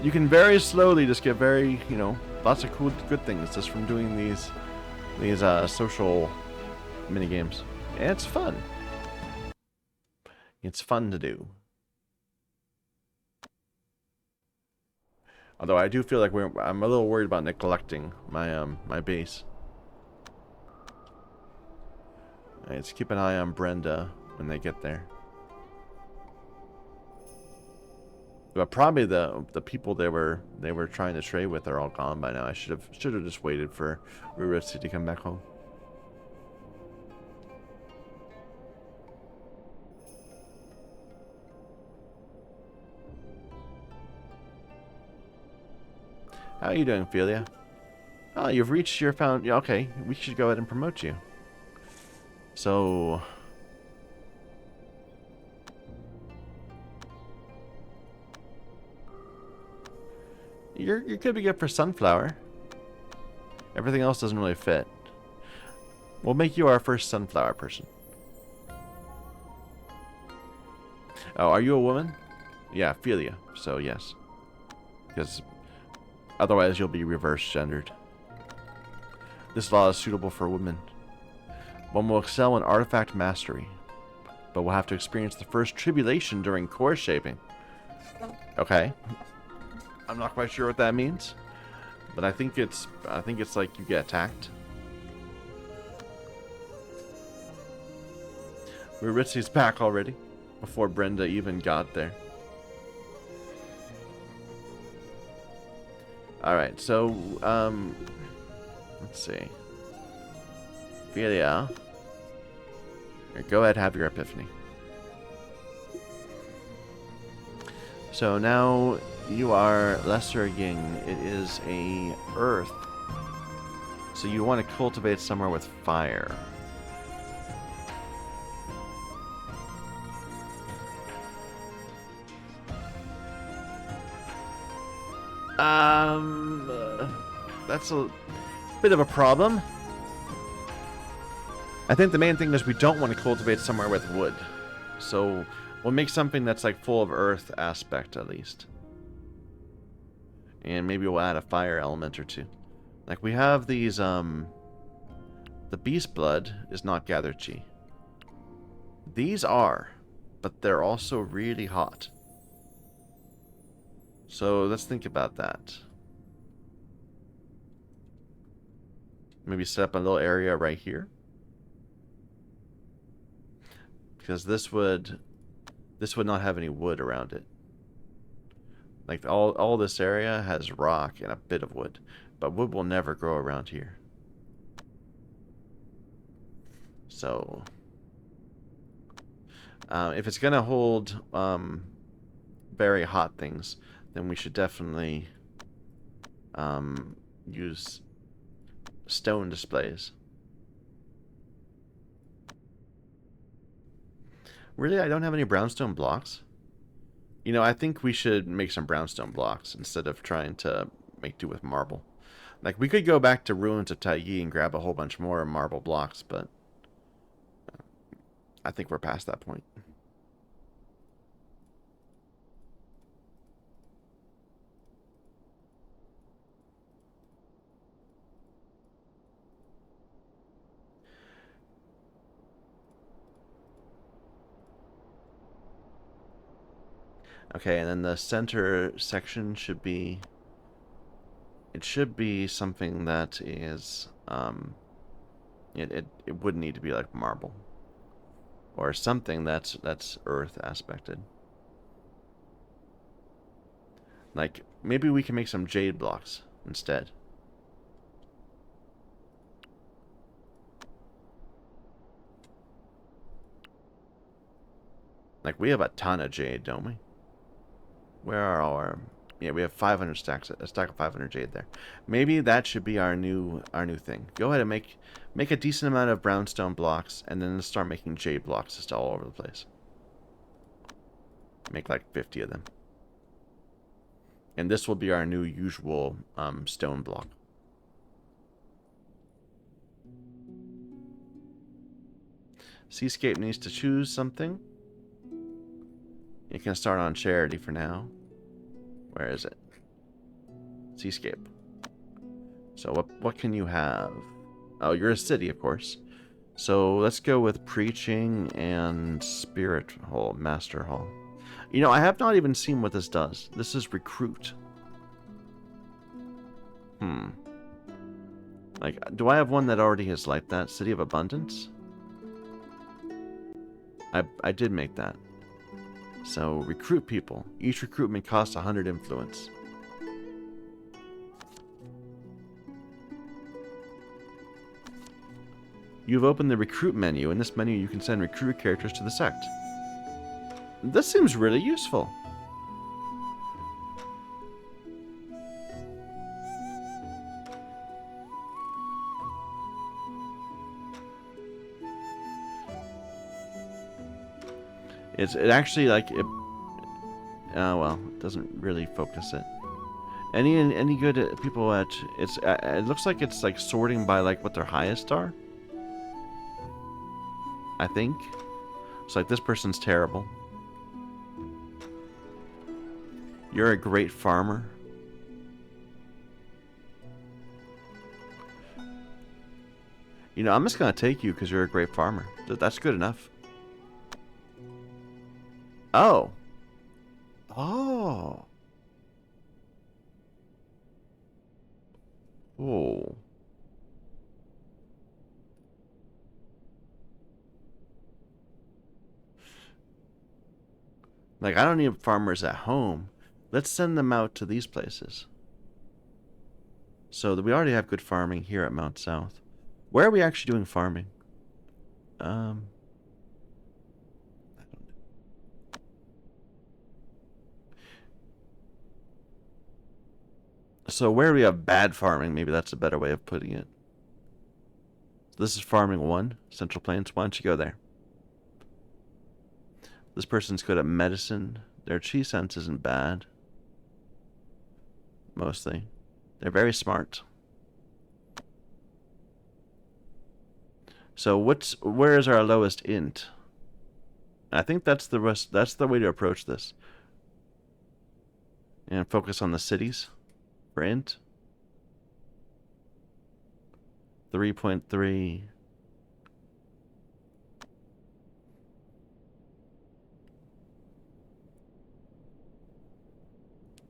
You can very slowly just get very, lots of cool, good things just from doing these social mini games, and it's fun. It's fun to do. Although I do feel like I'm a little worried about neglecting my my base. All right, let's keep an eye on Brenda when they get there. But probably the people they were trying to trade with are all gone by now. I should have just waited for Ruritsu to come back home. How are you doing, Philia? Oh, you've reached your okay, we should go ahead and promote you. So you could be good for sunflower. Everything else doesn't really fit. We'll make you our first sunflower person. Oh, are you a woman? Yeah, Philia. So yes, because otherwise you'll be reverse gendered. This law is suitable for women. One will excel in artifact mastery, but will have to experience the first tribulation during core shaping. Okay. I'm not quite sure what that means, but I think it's like you get attacked. Ritzy's back already, before Brenda even got there. Alright, so, let's see. Ophelia. Here, go ahead, have your epiphany. So now you are Lesser Ying. It is a earth. So you want to cultivate somewhere with fire. That's a bit of a problem. I think the main thing is we don't want to cultivate somewhere with wood. So we'll make something that's like full of earth aspect at least. And maybe we'll add a fire element or two. Like we have these, the beast blood is not gathered chi. These are, but they're also really hot. So let's think about that. Maybe set up a little area right here. Because this would not have any wood around it. Like all this area has rock and a bit of wood, but wood will never grow around here. So if it's gonna hold very hot things, then we should definitely use stone displays. Really, I don't have any brownstone blocks. You know, I think we should make some brownstone blocks instead of trying to make do with marble. Like, we could go back to Ruins of Taiyi and grab a whole bunch more marble blocks, but I think we're past that point. Okay, and then the center section should be... It should be something that is... It would need to be like marble. Or something that's earth aspected. Like, maybe we can make some jade blocks instead. Like, we have a ton of jade, don't we? Where are our... Yeah, we have 500 stacks, a stack of 500 jade there. Maybe that should be our new thing. Go ahead and make a decent amount of brownstone blocks, and then start making jade blocks just all over the place. Make like 50 of them. And this will be our new usual stone block. Seascape needs to choose something. You can start on charity for now. Where is it? Seascape. So what can you have? Oh, you're a city, of course. So let's go with preaching and spirit hall, master hall. You know, I have not even seen what this does. This is recruit. Like, do I have one that already is like that? City of Abundance? I did make that. So, recruit people. Each recruitment costs 100 influence. You've opened the recruit menu. In this menu, you can send recruit characters to the sect. This seems really useful. It actually, like, it... well, it doesn't really focus it. Any good people at... it looks like it's, like, sorting by, like, what their highest are. I think. It's like, this person's terrible. You're a great farmer. You know, I'm just gonna take you because you're a great farmer. That's good enough. Oh. Oh. Oh. Like, I don't need farmers at home. Let's send them out to these places. So we already have good farming here at Mount South. Where are we actually doing farming? Um, so where we have bad farming, maybe that's a better way of putting it. This is farming 1, Central Plains. Why don't you go there? This person's good at medicine. Their chi sense isn't bad. Mostly. They're very smart. So where is our lowest int? I think that's the way to approach this. And focus on the cities for int. 3.3.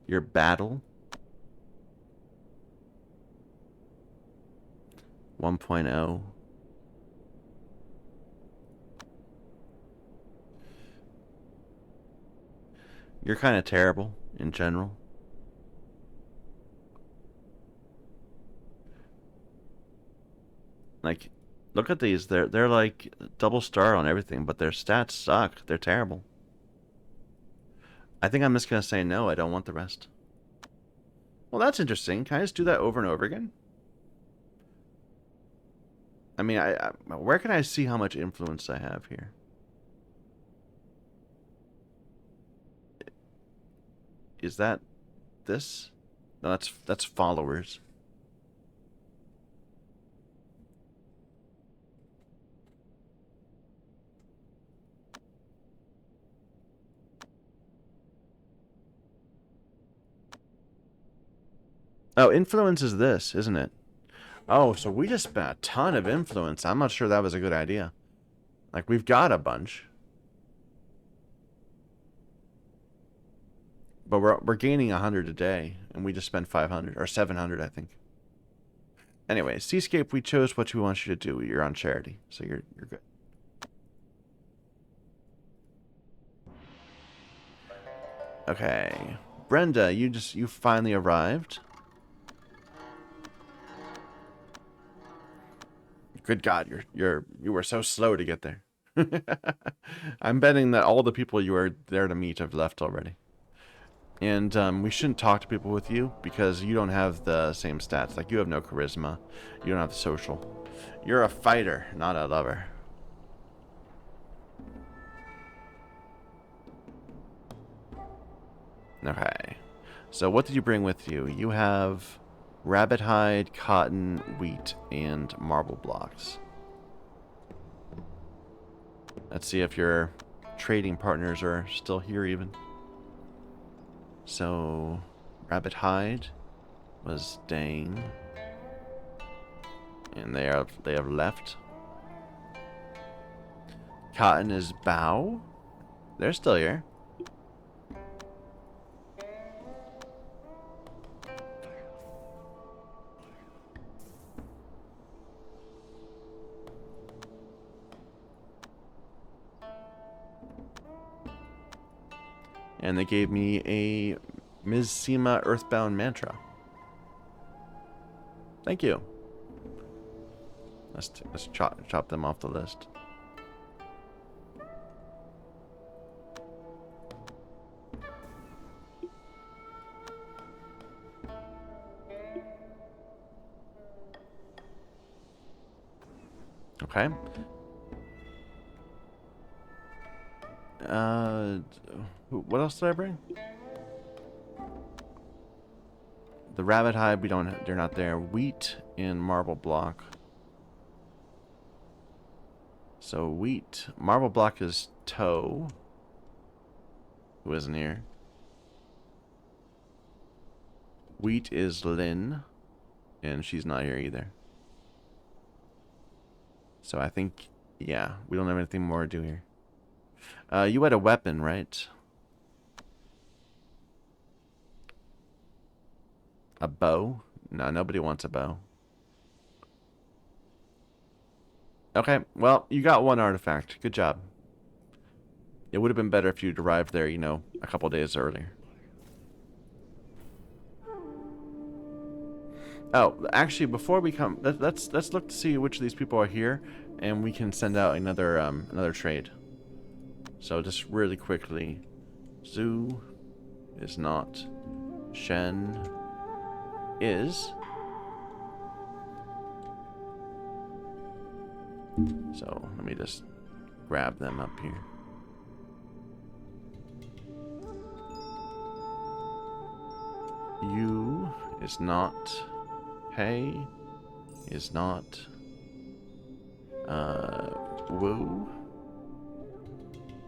Your battle. 1.0. You're kind of terrible in general. Like, look at these. They're like double star on everything, but their stats suck. They're terrible. I think I'm just gonna say no. I don't want the rest. Well, that's interesting. Can I just do that over and over again? I mean, where can I see how much influence I have here? Is that this? No, that's followers. Oh, influence is this, isn't it? Oh, so we just spent a ton of influence. I'm not sure that was a good idea. Like, we've got a bunch. But we're gaining 100 a day, and we just spent 500, or 700, I think. Anyway, Seascape, we chose what we want you to do. You're on charity, so you're good. Okay. Brenda, you finally arrived. Good God, you were so slow to get there. I'm betting that all the people you were there to meet have left already. And we shouldn't talk to people with you because you don't have the same stats. Like, you have no charisma. You don't have the social. You're a fighter, not a lover. Okay. So what did you bring with you? You have rabbit hide, cotton, wheat, and marble blocks. Let's see if your trading partners are still here even. So, rabbit hide was Dane, and they have left. Cotton is Bow. They're still here. And they gave me a Ms. Sema Earthbound mantra. Thank you. Let's chop them off the list. Okay. What else did I bring? The rabbit hide, they're not there. Wheat and marble block. So wheat, marble block is Toe, who isn't here. Wheat is Lynn, and she's not here either. So I think, yeah, we don't have anything more to do here. You had a weapon, right? A bow? No, nobody wants a bow. Okay, well, you got one artifact. Good job. It would have been better if you'd arrived there, you know, a couple days earlier. Oh, actually, before we come, let's look to see which of these people are here, and we can send out another trade. So just really quickly, Zhu is not. Shen is. So let me just grab them up here. You is not. Hey is not. Wu.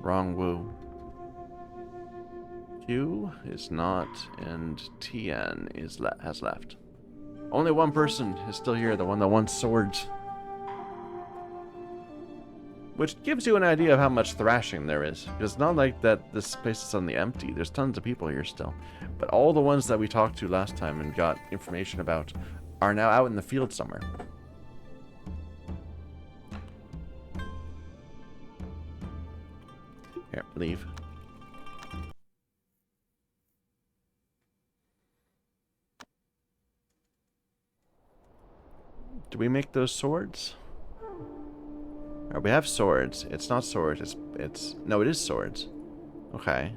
Wrong Wu. Q is not, and Tien is has left. Only one person is still here, the one that wants swords. Which gives you an idea of how much thrashing there is. Because it's not like that this place is suddenly empty. There's tons of people here still. But all the ones that we talked to last time and got information about are now out in the field somewhere. Here, leave. Do we make those swords? Or we have swords. It's not swords. No, it is swords. Okay.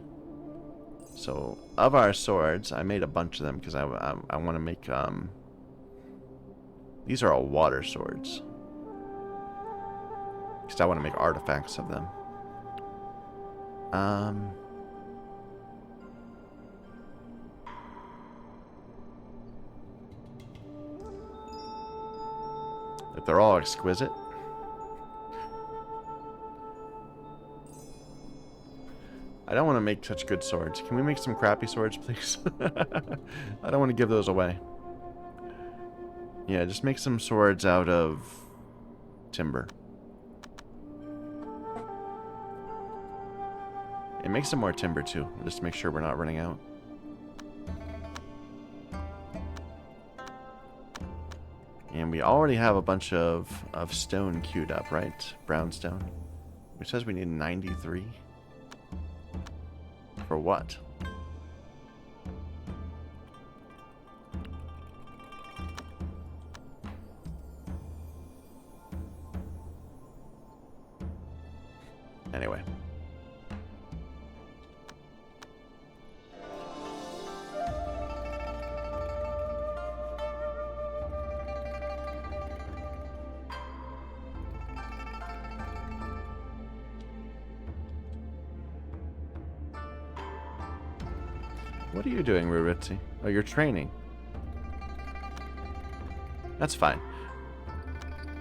So of our swords, I made a bunch of them because I want to make these are all water swords. Because I want to make artifacts of them. If they're all exquisite. I don't want to make such good swords. Can we make some crappy swords, please? I don't want to give those away. Yeah, just make some swords out of timber. And make some more timber, too, just to make sure we're not running out. And we already have a bunch of stone queued up, right? Brownstone. Which says we need 93. For what? Anyway. What are you doing, Ruritzi? Oh, you're training. That's fine.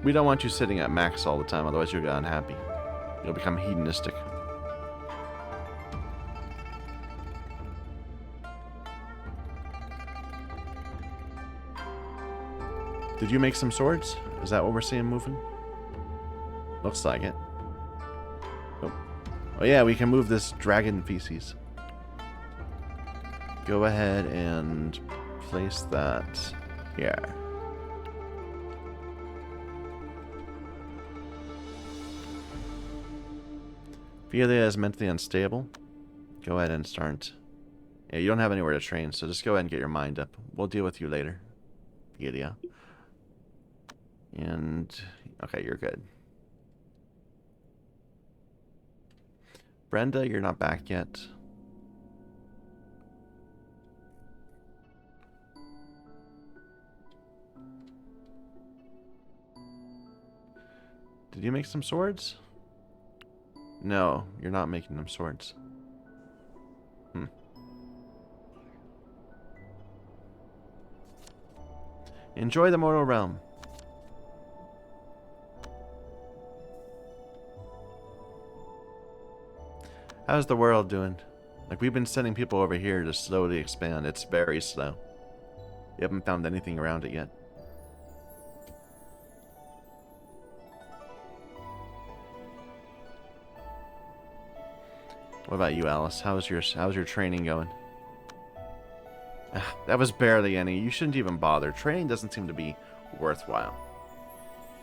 We don't want you sitting at max all the time, otherwise you'll get unhappy. You'll become hedonistic. Did you make some swords? Is that what we're seeing moving? Looks like it. Oh, oh yeah, we can move this dragon feces. Go ahead and place that here. Ophelia is mentally unstable. Go ahead and start. Yeah, you don't have anywhere to train, so just go ahead and get your mind up. We'll deal with you later, Ophelia. And, okay, you're good. Brenda, you're not back yet. Did you make some swords? No, you're not making them swords. Enjoy the mortal realm. How's the world doing? Like, we've been sending people over here to slowly expand. It's very slow. You haven't found anything around it yet. What about you, Alice? How's your training going? That was barely any. You shouldn't even bother. Training doesn't seem to be worthwhile.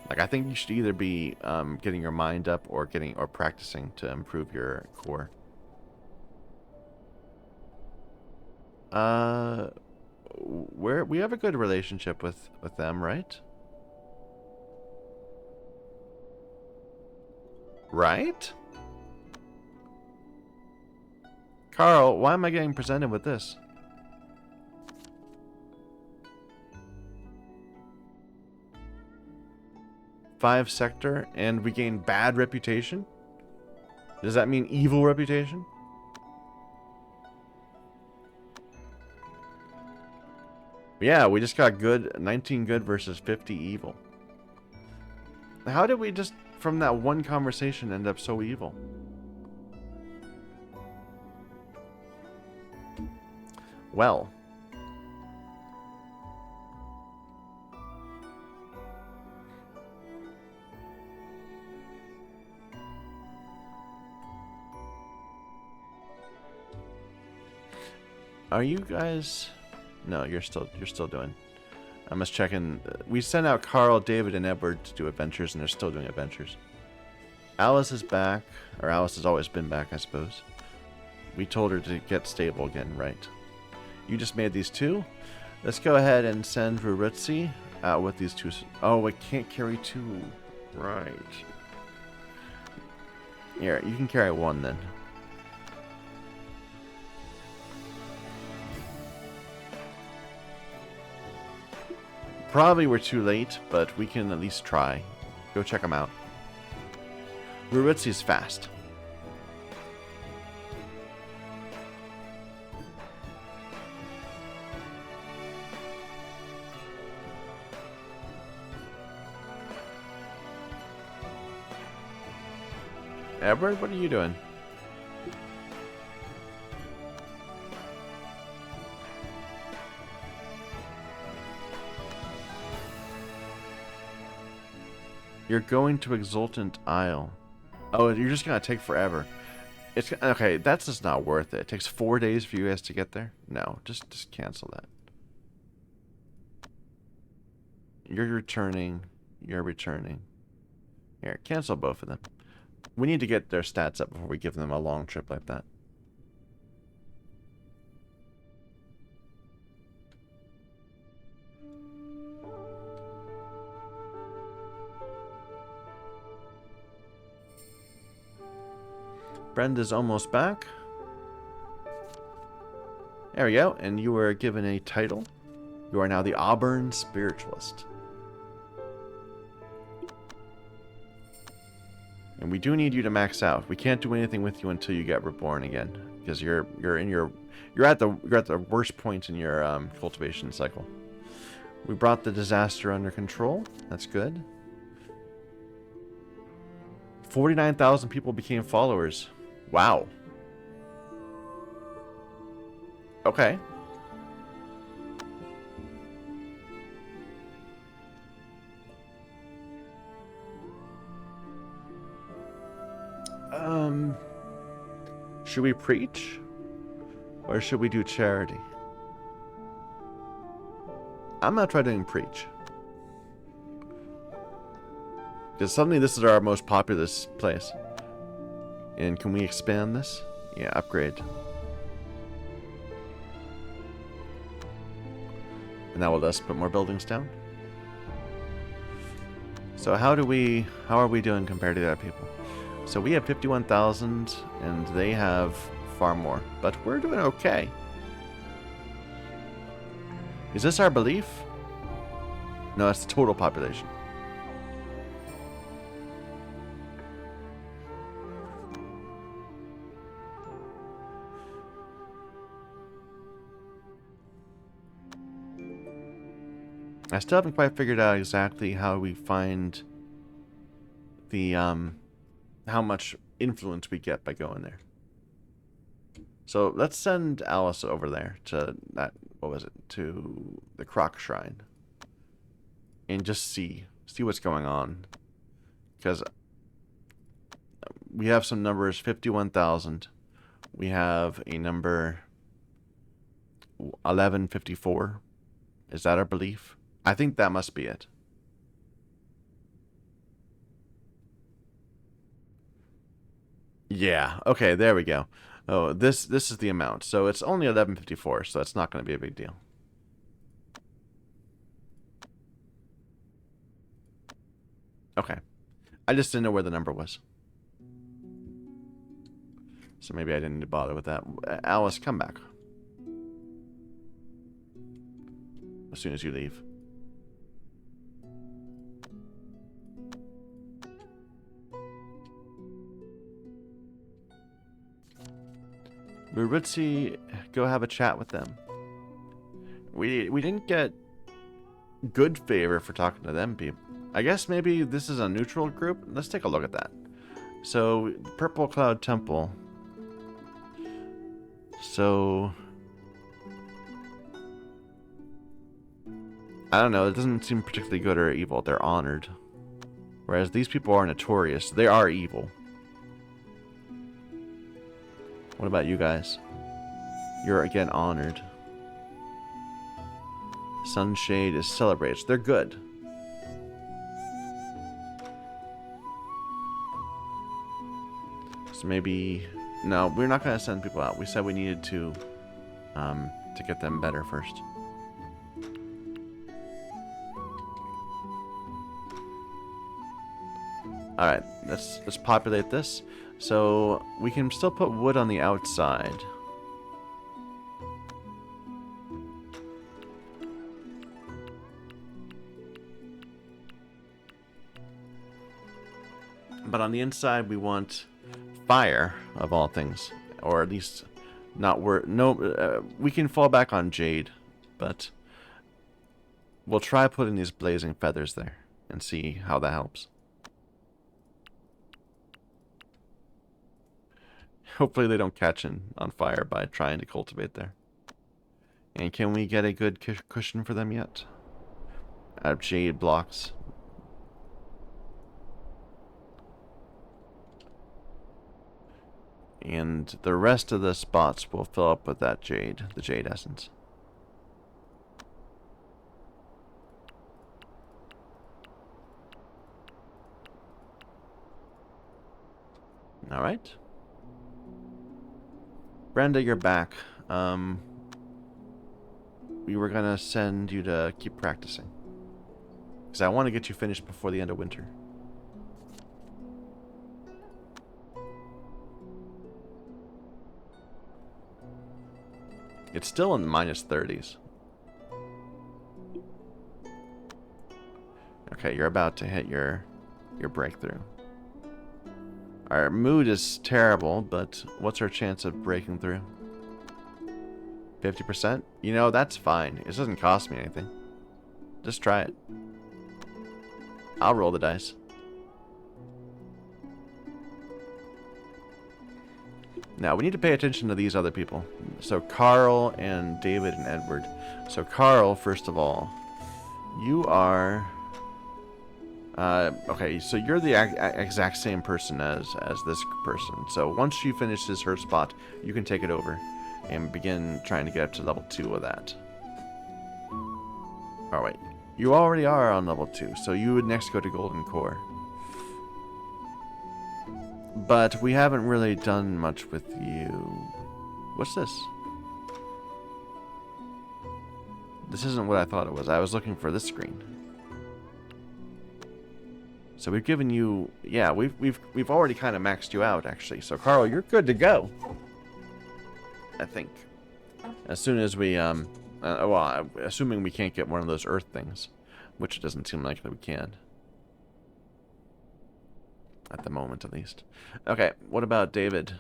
Like, I think you should either be getting your mind up or practicing to improve your core. We have a good relationship with them, right? Right? Carl, why am I getting presented with this? Five sector, and we gain bad reputation? Does that mean evil reputation? Yeah, we just got good, 19 good versus 50 evil. How did we just, from that one conversation, end up so evil? Well. Are you guys... No, you're still doing. I must check in. We sent out Carl, David, and Edward to do adventures, and they're still doing adventures. Alice is back, or Alice has always been back, I suppose. We told her to get stable again, right? You just made these two. Let's go ahead and send Rurutsi out with these two. Oh, it can't carry two. Right. Here, you can carry one then. Probably we're too late, but we can at least try. Go check them out. Rurutsi's fast. Edward, what are you doing? You're going to Exultant Isle. Oh, you're just gonna take forever. It's okay. That's just not worth it. It takes 4 days for you guys to get there. No, just cancel that. You're returning. You're returning. Here, cancel both of them. We need to get their stats up before we give them a long trip like that. Brenda's almost back. There we go. And you were given a title. You are now the Auburn Spiritualist. And we do need you to max out. We can't do anything with you until you get reborn again, because you're at the worst point in your cultivation cycle. We brought the disaster under control. That's good. 49,000 people became followers. Wow. Okay. Should we preach? Or should we do charity? I'm gonna try doing preach. Because suddenly this is our most populous place. And can we expand this? Yeah, upgrade. And that will let us put more buildings down. So how are we doing compared to the other people? So we have 51,000 and they have far more. But we're doing okay. Is this our belief? No, that's the total population. I still haven't quite figured out exactly how we find the how much influence we get by going there. So let's send Alice over there to that, what was it, to the Croc Shrine. And just see what's going on. Because we have some numbers, 51,000. We have a number 1154. Is that our belief? I think that must be it. Yeah. Okay, there we go. Oh, this is the amount. So it's only 1154, so that's not going to be a big deal. Okay. I just didn't know where the number was. So maybe I didn't need to bother with that. Alice, come back. As soon as you leave. Murutsi, go have a chat with them. We didn't get good favor for talking to them people. I guess maybe this is a neutral group. Let's take a look at that. So, Purple Cloud Temple. So, I don't know. It doesn't seem particularly good or evil. They're honored. Whereas these people are notorious. They are evil. What about you guys? You're again honored. Sunshade is celebrated. They're good. So maybe... No, we're not going to send people out. We said we needed to get them better first. Alright, let's populate this. So we can still put wood on the outside. But on the inside we want fire, of all things. Or at least not word. No, we can fall back on jade, but we'll try putting these blazing feathers there and see how that helps. Hopefully they don't catch on fire by trying to cultivate there. And can we get a good cushion for them yet? Out of jade blocks. And the rest of the spots will fill up with that jade, the jade essence. Alright. Brenda, you're back. We were gonna send you to keep practicing. Because I want to get you finished before the end of winter. It's still in the minus 30s. Okay, you're about to hit your breakthrough. Our mood is terrible, but what's our chance of breaking through? 50%? You know, that's fine. It doesn't cost me anything. Just try it. I'll roll the dice. Now, we need to pay attention to these other people. So, Carl and David and Edward. So, Carl, first of all, you are... okay, so you're the exact same person as this person. So once she finishes her spot, you can take it over and begin trying to get up to level 2 of that. Oh wait, you already are on level 2, so you would next go to Golden Core. But we haven't really done much with you. What's this? This isn't what I thought it was. I was looking for this screen. So we've given you, yeah, we've already kind of maxed you out actually. So Carl, you're good to go. I think. As soon as we well, assuming we can't get one of those earth things, which it doesn't seem like that we can. At the moment, at least. Okay, what about David?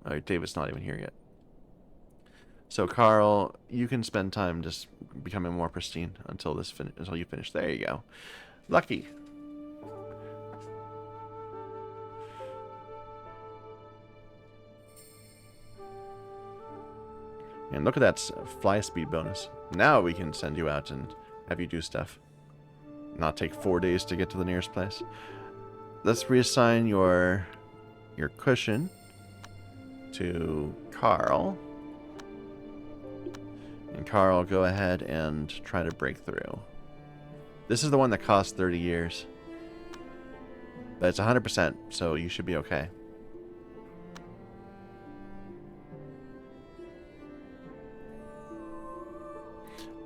Oh, David's not even here yet. So Carl, you can spend time just becoming more pristine until until you finish. There you go. Lucky. And look at that fly speed bonus. Now we can send you out and have you do stuff. Not take 4 days to get to the nearest place. Let's reassign your cushion to Carl. And Carl, go ahead and try to break through. This is the one that costs 30 years. But it's 100%, so you should be okay.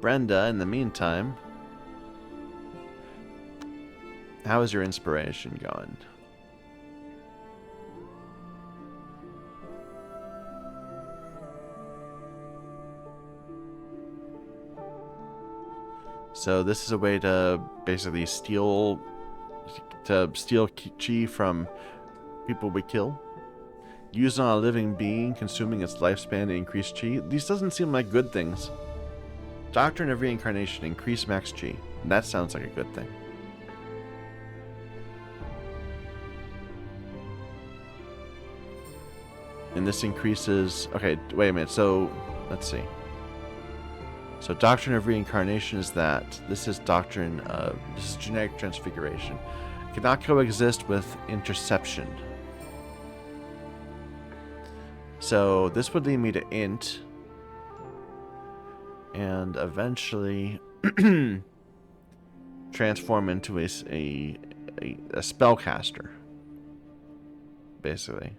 Brenda, in the meantime, how is your inspiration going? So this is a way to basically steal chi from people we kill. Used on a living being, consuming its lifespan to increase chi. These doesn't seem like good things. Doctrine of Reincarnation, increase max chi. That sounds like a good thing. And this increases... Okay, wait a minute. So, let's see. So Doctrine of Reincarnation is that. This is Doctrine of... This is Genetic Transfiguration. It cannot coexist with Interception. So this would lead me to Int. And eventually... transform into a spellcaster. Basically.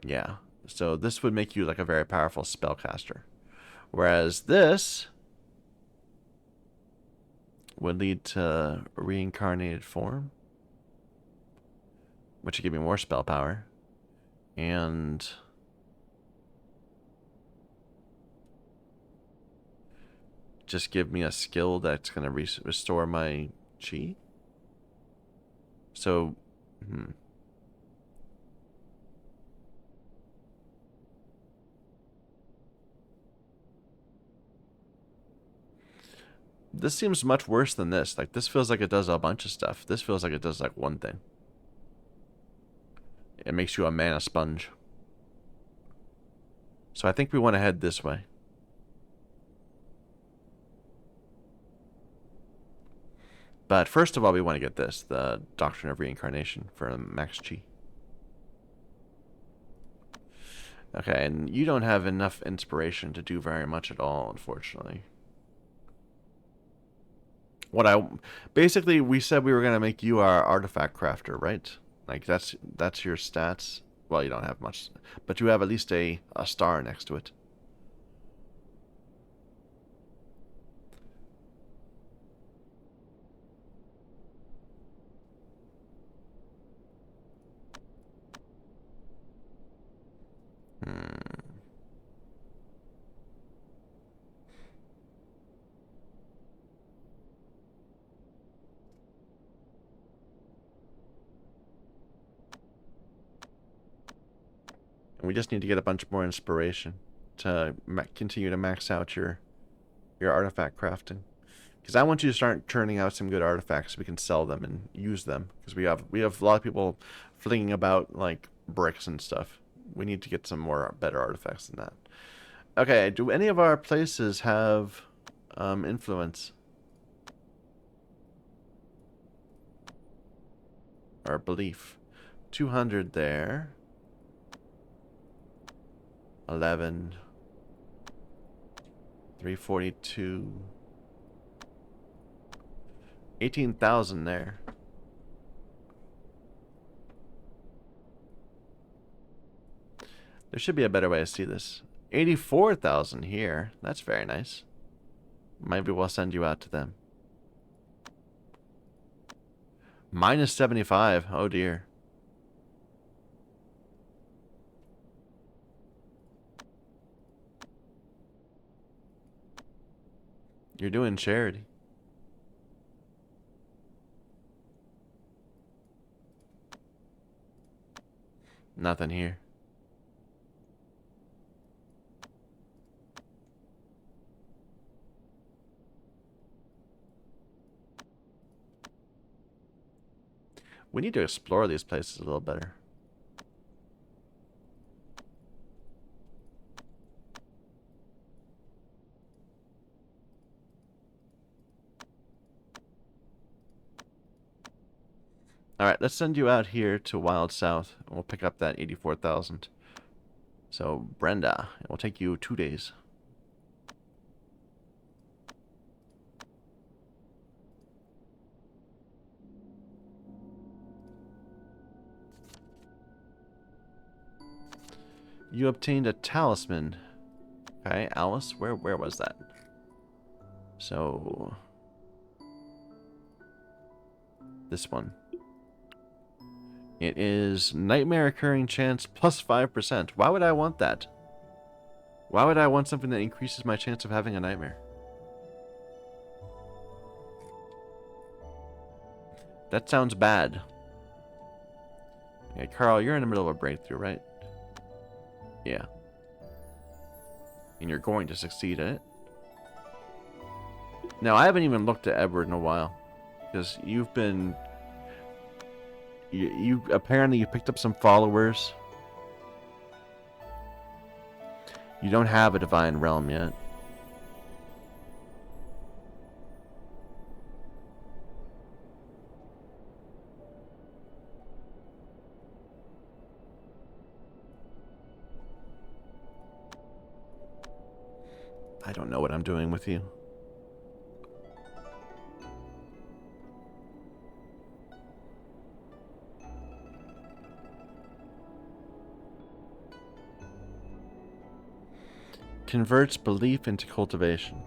Yeah. So this would make you like a very powerful spellcaster. Whereas this would lead to reincarnated form, which would give me more spell power. And just give me a skill that's going to restore my chi. So, this seems much worse than this. Like, this feels like it does a bunch of stuff. This feels like it does, like, one thing. It makes you a mana sponge. So I think we want to head this way. But first of all, we want to get this. The Doctrine of Reincarnation for max chi. Okay, and you don't have enough inspiration to do very much at all, unfortunately. Basically, we said we were going to make you our artifact crafter, right? Like, that's your stats. Well, you don't have much, but you have at least a star next to it. And we just need to get a bunch more inspiration to continue to max out your artifact crafting. Because I want you to start turning out some good artifacts so we can sell them and use them. Because we have a lot of people flinging about like bricks and stuff. We need to get some more better artifacts than that. Okay, do any of our places have influence? Or belief? 200 there. 11. 342. 18,000 there. There should be a better way to see this. 84,000 here. That's very nice. Maybe we'll send you out to them. Minus 75. Oh dear. You're doing charity. Nothing here. We need to explore these places a little better. Alright, let's send you out here to Wild South. And we'll pick up that 84,000. So, Brenda, it will take you 2 days. You obtained a talisman. Okay, Alice, where was that? So, this one. It is nightmare occurring chance plus 5%. Why would I want that? Why would I want something that increases my chance of having a nightmare? That sounds bad. Okay, Carl, you're in the middle of a breakthrough, right? Yeah. And you're going to succeed at it. Now, I haven't even looked at Edward in a while. Because you've been... You apparently you picked up some followers. You don't have a divine realm yet. I don't know what I'm doing with you. Converts belief into cultivation.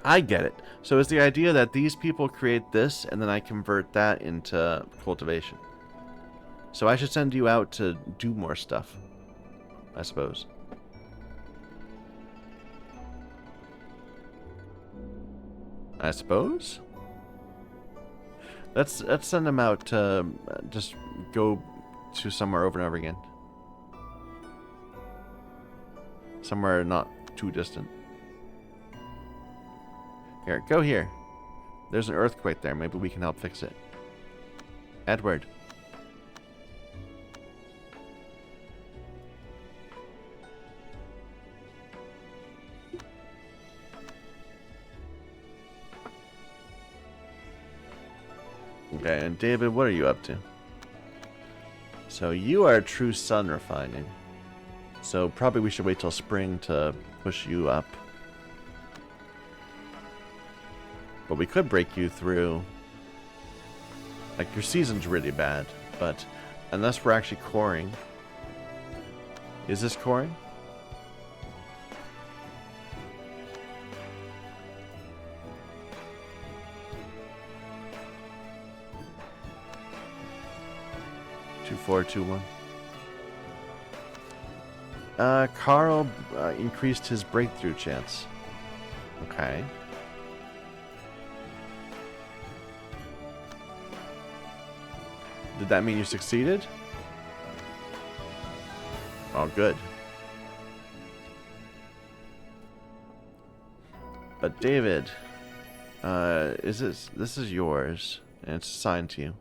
I get it. So is the idea that these people create this and then I convert that into cultivation? So I should send you out to do more stuff, I suppose. I suppose? Let's send them out to just go to somewhere over and over again. Somewhere not too distant. Here, go here. There's an earthquake there. Maybe we can help fix it. Edward. Okay, and David, what are you up to? So you are true sun refining. So probably we should wait till spring to push you up. But we could break you through. Like, your season's really bad, but unless we're actually coring. Is this coring? Two, 4, 2, 1. Carl increased his breakthrough chance. Okay. Did that mean you succeeded? Oh, good. But David, this is yours, and it's assigned to you.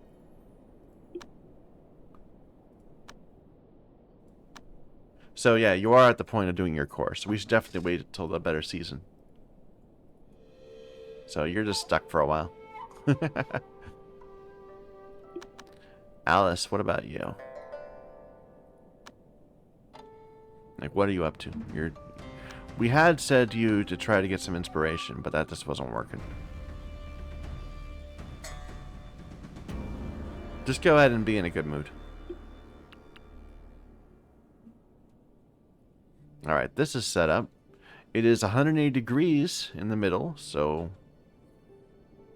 So yeah, you are at the point of doing your course. We should definitely wait until the better season. So you're just stuck for a while. Alice, what about you? Like, what are you up to? We had said to you to try to get some inspiration, but that just wasn't working. Just go ahead and be in a good mood. Alright, this is set up. It is 180 degrees in the middle, so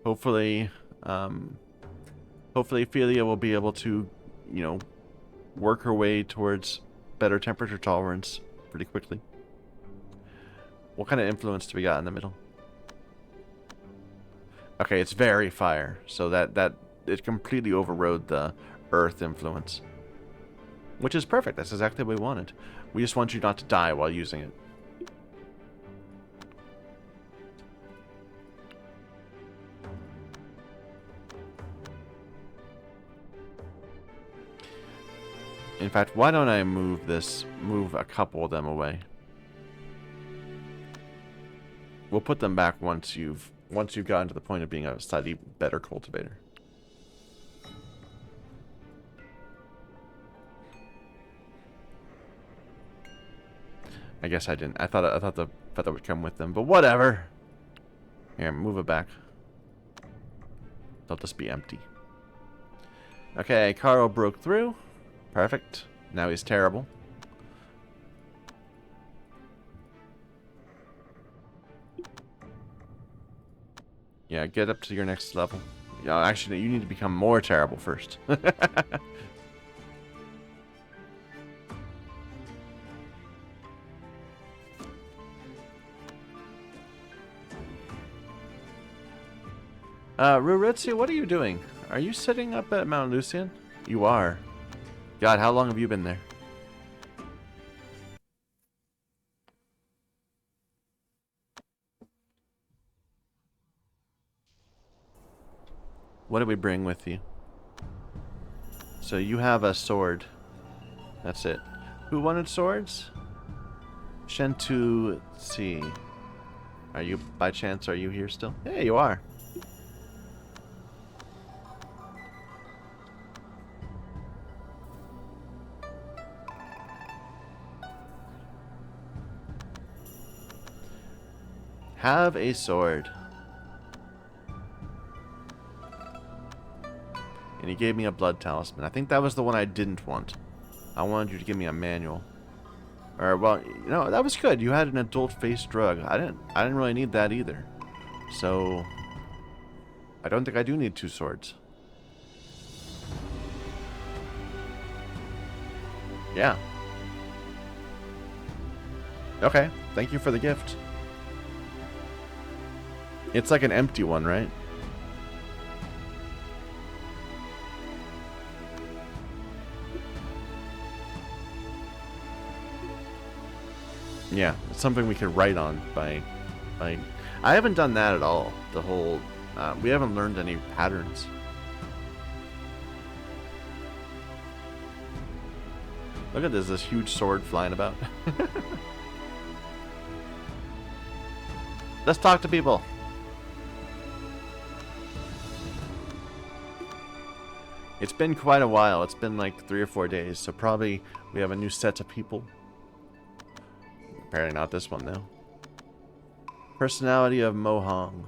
hopefully, hopefully Ophelia will be able to, you know, work her way towards better temperature tolerance pretty quickly. What kind of influence do we got in the middle? Okay, it's very fire, so that it completely overrode the earth influence. Which is perfect, that's exactly what we wanted. We just want you not to die while using it. In fact, why don't I move a couple of them away. We'll put them back once you've gotten to the point of being a slightly better cultivator. I guess I didn't. I thought the feather would come with them, but whatever. Here, move it back. They'll just be empty. Okay, Carl broke through. Perfect. Now he's terrible. Yeah, get up to your next level. Yeah, actually, you need to become more terrible first. Ruritsu, what are you doing? Are you sitting up at Mount Lucian? You are. God, how long have you been there? What did we bring with you? So you have a sword. That's it. Who wanted swords? Shentu C. Are you, by chance, are you here still? Yeah, you are. Have a sword. And he gave me a blood talisman. I think that was the one I didn't want. I wanted you to give me a manual. Or, well, you know, that was good. You had an adult-faced drug. I didn't really need that either. So, I don't think I do need two swords. Yeah. Okay. Thank you for the gift. It's like an empty one, right? Yeah, it's something we could write on by I haven't done that at all. The whole we haven't learned any patterns. Look at this huge sword flying about. Let's talk to people. It's been quite a while. It's been like 3 or 4 days, so probably we have a new set of people. Apparently not this one, though. Personality of Mohong.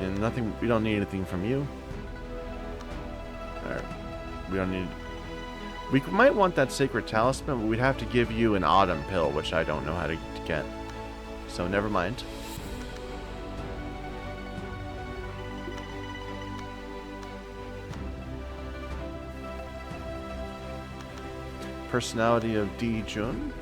And nothing, we don't need anything from you. Alright. We don't need... We might want that sacred talisman, but we'd have to give you an autumn pill, which I don't know how to get. So never mind. Personality of D. Jun.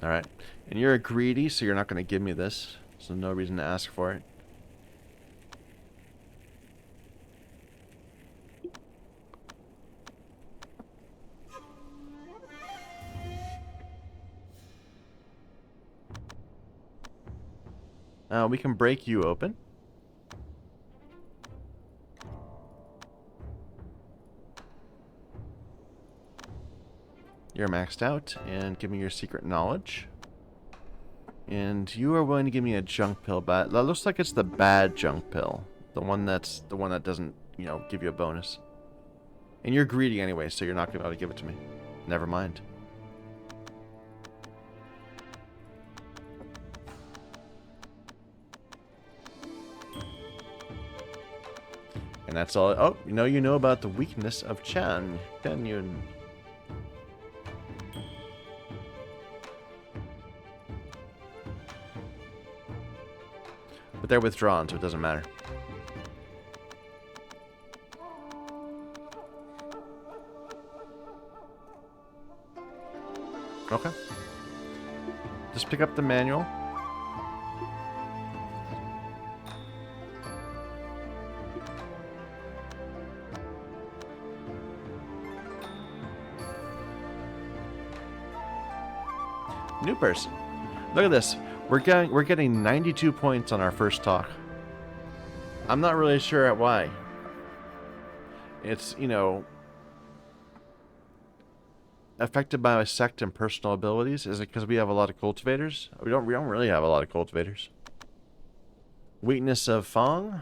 Alright. And you're greedy, so you're not going to give me this. So no reason to ask for it. We can break you open. You're maxed out, and give me your secret knowledge. And you are willing to give me a junk pill, but that looks like it's the bad junk pill. The one that doesn't, you know, give you a bonus. And you're greedy anyway, so you're not going to be able to give it to me. Never mind. And that's all. Oh, you know about the weakness of Chan. Yun. But they're withdrawn, so it doesn't matter. Okay. Just pick up the manual. New person. Look at this. We're getting 92 points on our first talk. I'm not really sure at why. It's, you know, affected by my sect and personal abilities. Is it because we have a lot of cultivators? We don't really have a lot of cultivators. Weakness of Fong.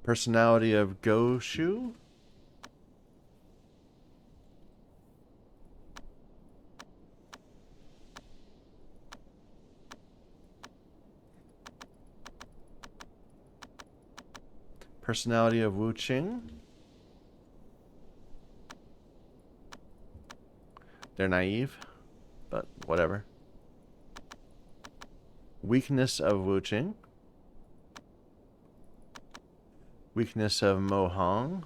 Personality of Goshu. Personality of Wu Qing. They're naive, but whatever. Weakness of Wu Qing. Weakness of Mo Hong.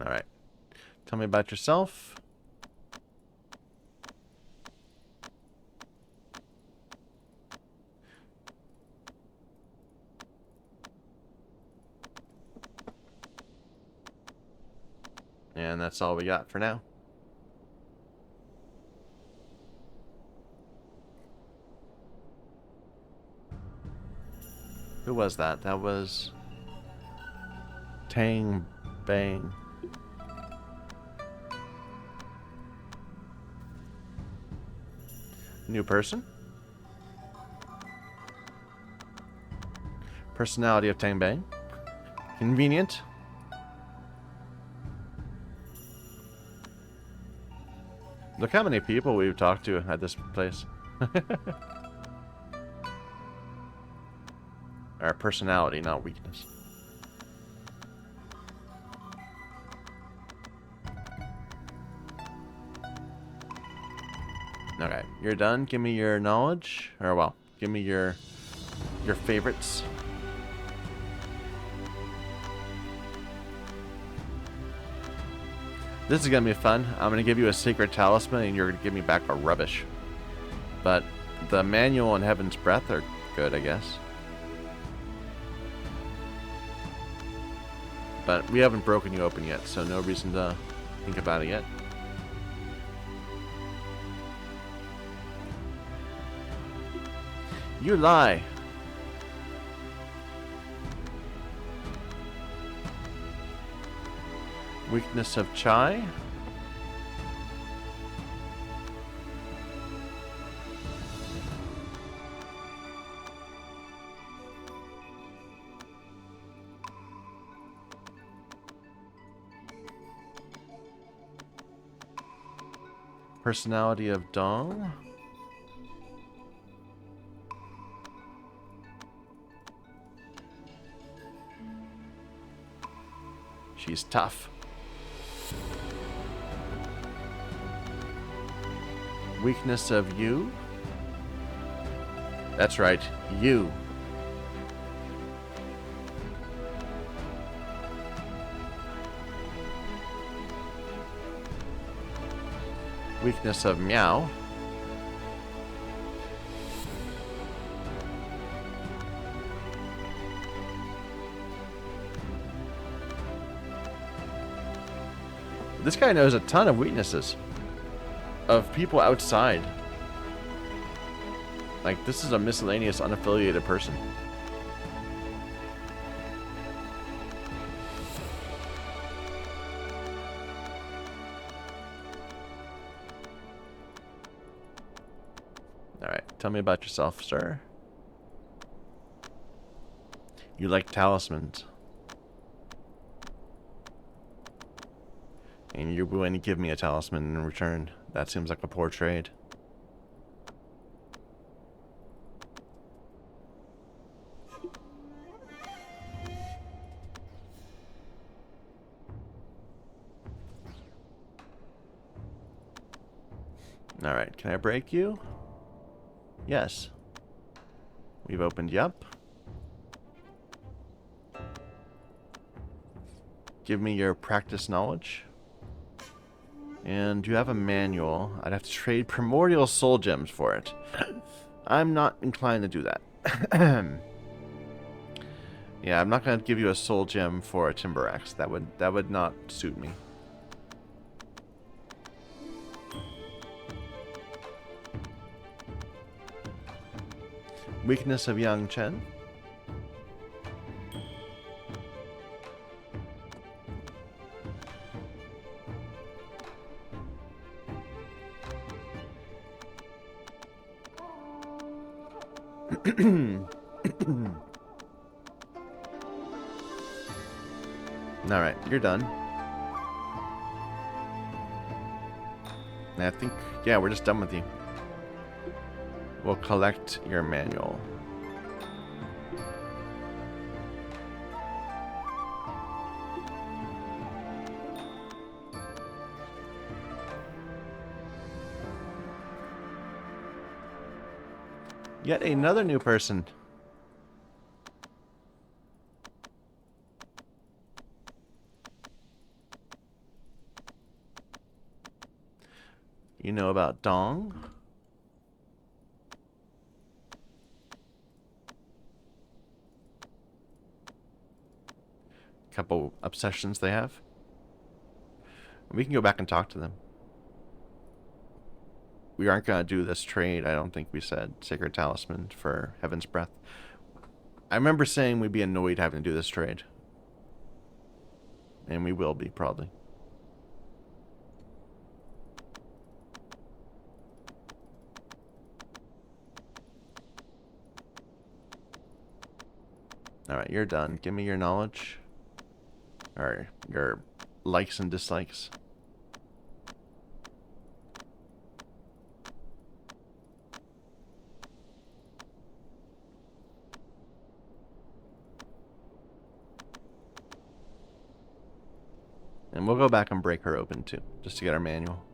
All right. Tell me about yourself. And that's all we got for now. Who was that? That was Tang Bang. New person. Personality of Tang Bang. Convenient. Look how many people we've talked to at this place. Our personality, not weakness. Okay, you're done. Give me your knowledge, or well, give me your favorites. This is gonna be fun. I'm gonna give you a secret talisman, and you're gonna give me back a rubbish. But the manual and Heaven's Breath are good, I guess. But we haven't broken you open yet, so no reason to think about it yet. You lie. Weakness of Chai. Personality of Dong. She's tough. Weakness of you. That's right, you. Weakness of Meow. This guy knows a ton of weaknesses of people outside. Like, this is a miscellaneous, unaffiliated person. Alright, tell me about yourself, sir. You like talismans. And you're willing to give me a talisman in return. That seems like a poor trade. Alright, can I break you? Yes. We've opened you up. Give me your practice knowledge. And you have a manual. I'd have to trade primordial soul gems for it. I'm not inclined to do that. Yeah, I'm not going to give you a soul gem for a timber axe. That would not suit me. Weakness of Yang Chen. Alright, you're done. And I think, yeah, we're just done with you. We'll collect your manual. Yet another new person. You know about Dong? Couple obsessions they have. We can go back and talk to them. We aren't going to do this trade, I don't think we said. Sacred Talisman for Heaven's Breath. I remember saying we'd be annoyed having to do this trade. And we will be, probably. Alright, you're done. Give me your knowledge. Or your likes and dislikes. And we'll go back and break her open too, just to get our manual.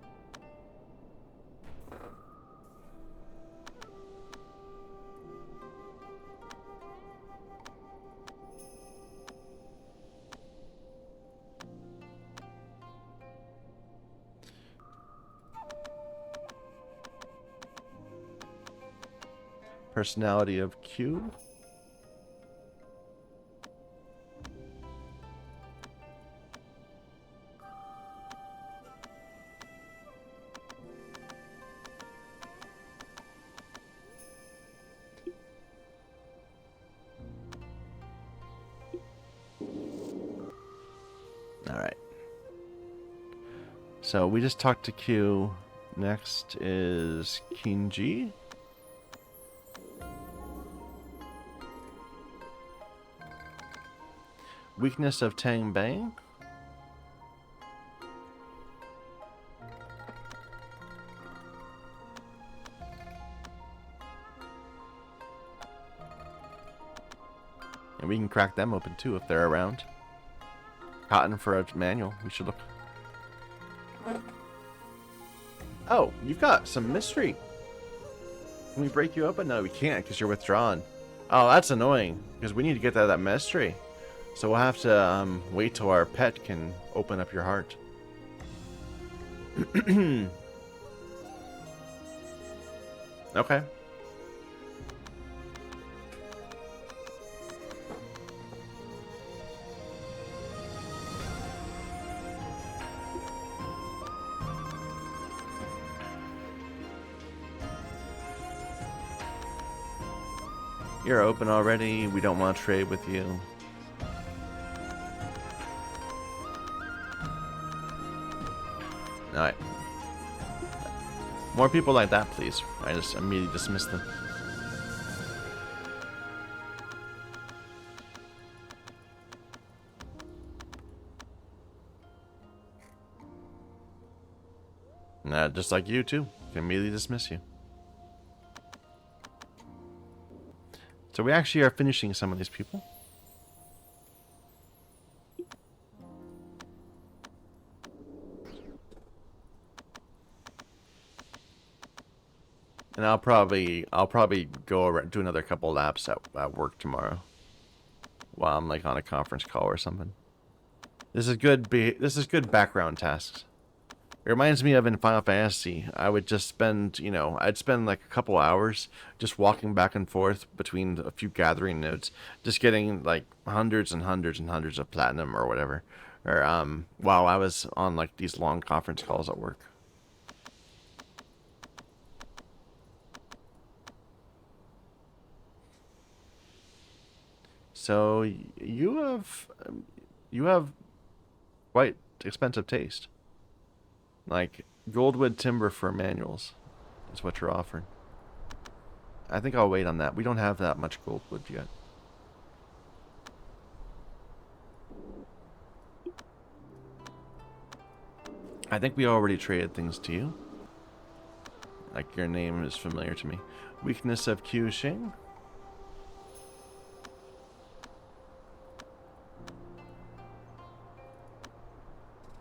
Personality of Q. Alright. So we just talked to Q. Next is Kinji. Weakness of Tang Bang. And we can crack them open too if they're around. Cotton for a manual. We should look. Oh, you've got some mystery. Can we break you open? No, we can't because you're withdrawn. Oh, that's annoying because we need to get that mystery. So we'll have to wait till our pet can open up your heart. Okay. You're open already. We don't want to trade with you. Alright. More people like that, please. I just immediately dismissed them. Just like you, too. Can immediately dismiss you. So we actually are finishing some of these people. And I'll probably go around, do another couple laps at work tomorrow while I'm like on a conference call or something. This is good background tasks. It reminds me of in Final Fantasy, I would just spend, I'd spend like a couple hours just walking back and forth between a few gathering nodes, just getting like hundreds and hundreds and hundreds of platinum or whatever, or while I was on like these long conference calls at work. So you have quite expensive taste. Like goldwood timber for manuals is what you're offering. I think I'll wait on that. We don't have that much goldwood yet. I think we already traded things to you. Like your name is familiar to me. Weakness of Q Xing.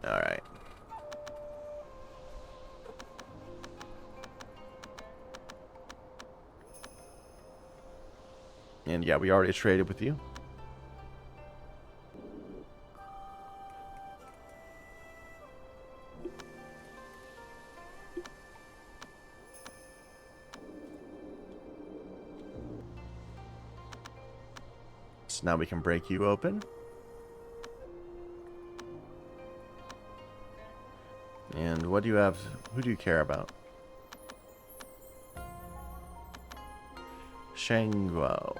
Alright. And yeah, we already traded with you. So now we can break you open. And what do you have? Who do you care about? Shangguo.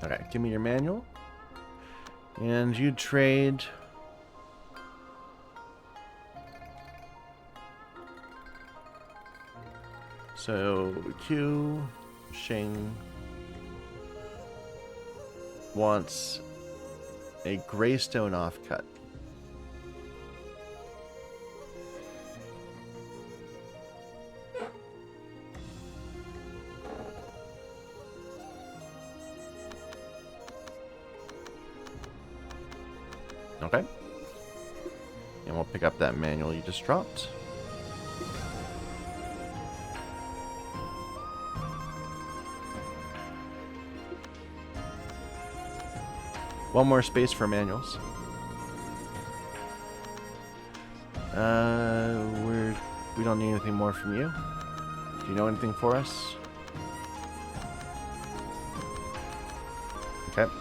Okay, give me your manual. And you trade. So Q Shing wants a graystone offcut. Okay. And we'll pick up that manual you just dropped. One more space for manuals. We don't need anything more from you. Do you know anything for us? Okay.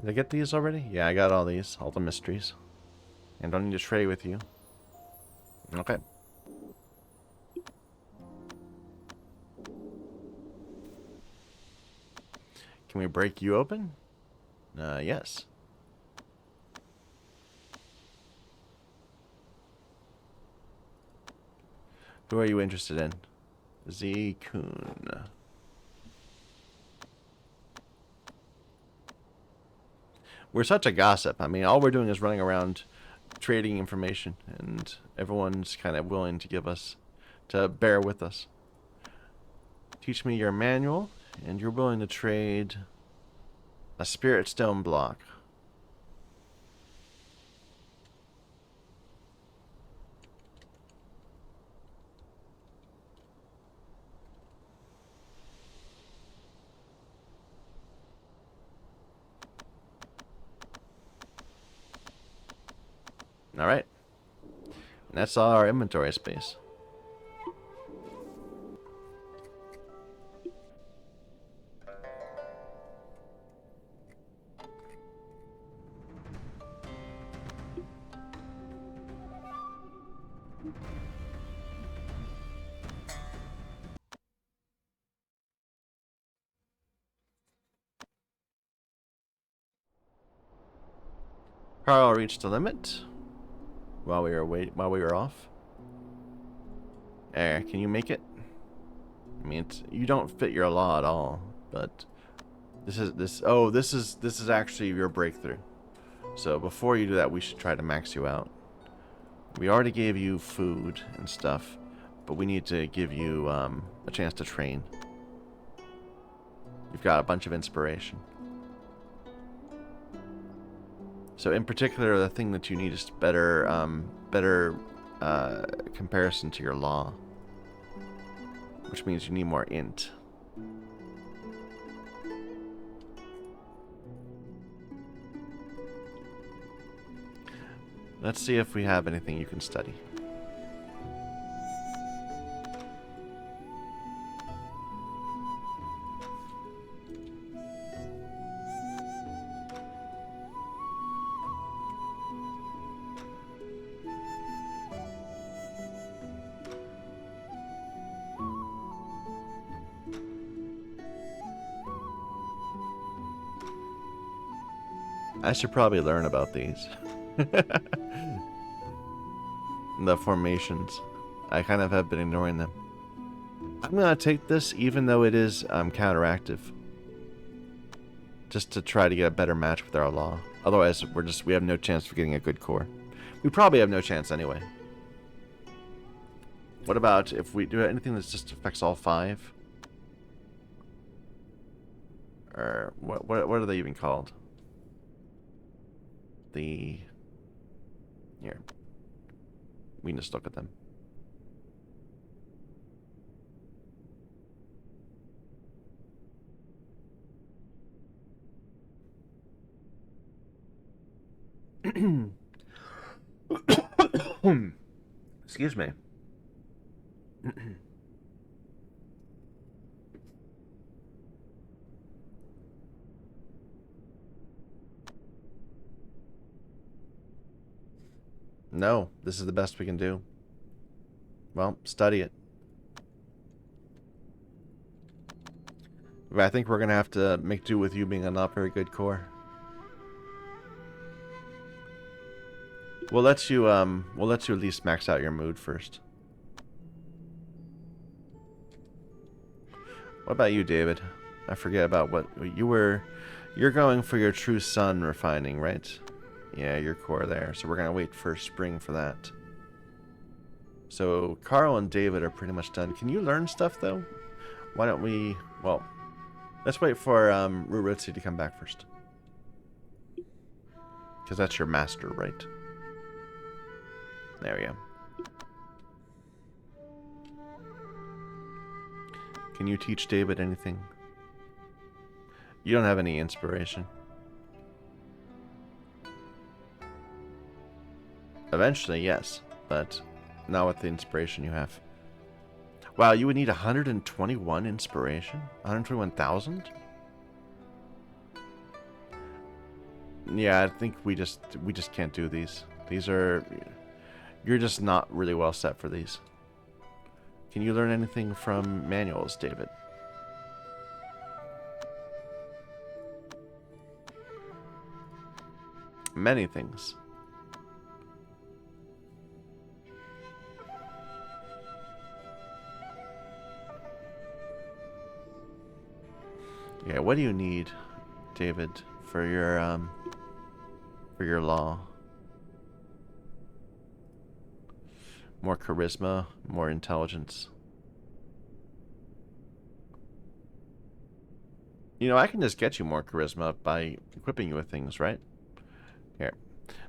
Did I get these already? Yeah, I got all these. All the mysteries. And don't need to trade with you. Okay. Can we break you open? Yes. Who are you interested in? Z-Kun. We're such a gossip. I mean, all we're doing is running around trading information, and everyone's kind of willing to give us, to bear with us. Teach me your manual, and you're willing to trade a spirit stone block. Alright. That's all our inventory space. Carl reached the limit while we were off. Can you make it? I mean, you don't fit your law at all, but this is actually your breakthrough. So before you do that, we should try to max you out. We already gave you food and stuff, but we need to give you a chance to train. You've got a bunch of inspiration. So in particular, the thing that you need is better comparison to your law, which means you need more int. Let's see if we have anything you can study. I should probably learn about these. The formations. I kind of have been ignoring them. I'm going to take this even though it is counteractive. Just to try to get a better match with our law. Otherwise, we have no chance of getting a good core. We probably have no chance anyway. What about if we do anything that just affects all 5? Or what are they even called? Here. We can just look at them. Excuse me. No, this is the best we can do. Well, study it. But I think we're gonna have to make do with you being a not very good core. We'll let you at least max out your mood first. What about you, David? I forget about what you were. You're going for your true sun refining, right? Yeah, your core there. So we're gonna wait for spring for that. So Carl and David are pretty much done. Can you learn stuff though? Why don't we? Well, let's wait for Ruritsi to come back first, because that's your master, right? There we go. Can you teach David anything? You don't have any inspiration. Eventually, yes, but not with the inspiration you have. Wow, you would need 121 inspiration? 121,000? Yeah, I think we just can't do these. These are... You're just not really well set for these. Can you learn anything from manuals, David? Many things. Yeah, what do you need, David, for your law? More charisma, more intelligence. You know, I can just get you more charisma by equipping you with things, right? Here.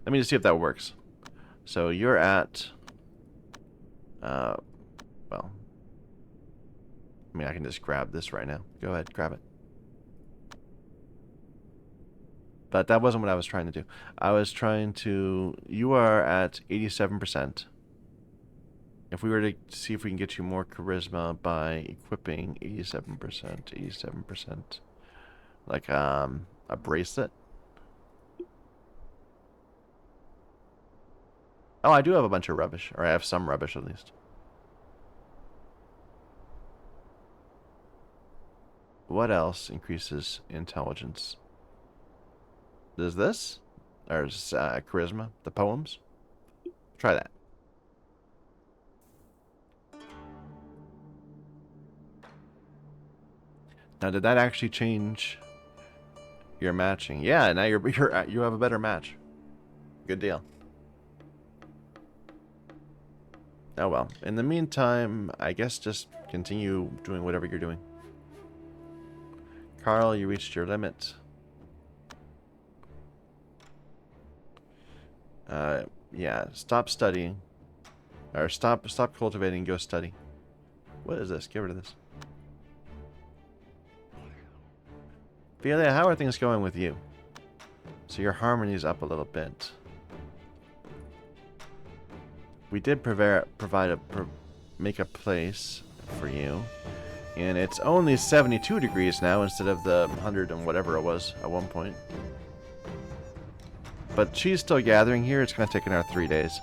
Let me just see if that works. So you're at... well... I mean, I can just grab this right now. Go ahead, grab it. But that wasn't what I was trying to do. I was trying to... You are at 87%. If we were to see if we can get you more charisma by equipping 87%, like a bracelet. Oh, I do have a bunch of rubbish, or I have some rubbish at least. What else increases intelligence? Does this? Or is charisma? The poems? Try that. Now, did that actually change your matching? Yeah, now you have a better match. Good deal. Oh well. In the meantime, I guess just continue doing whatever you're doing. Carl, you reached your limit. Yeah, stop studying. Or stop cultivating, go study. What is this? Get rid of this. Philia, how are things going with you? So your harmony's up a little bit. We did make a place for you. And it's only 72 degrees now instead of the 100 and whatever it was at one point. But she's still gathering here. It's going to take another 3 days.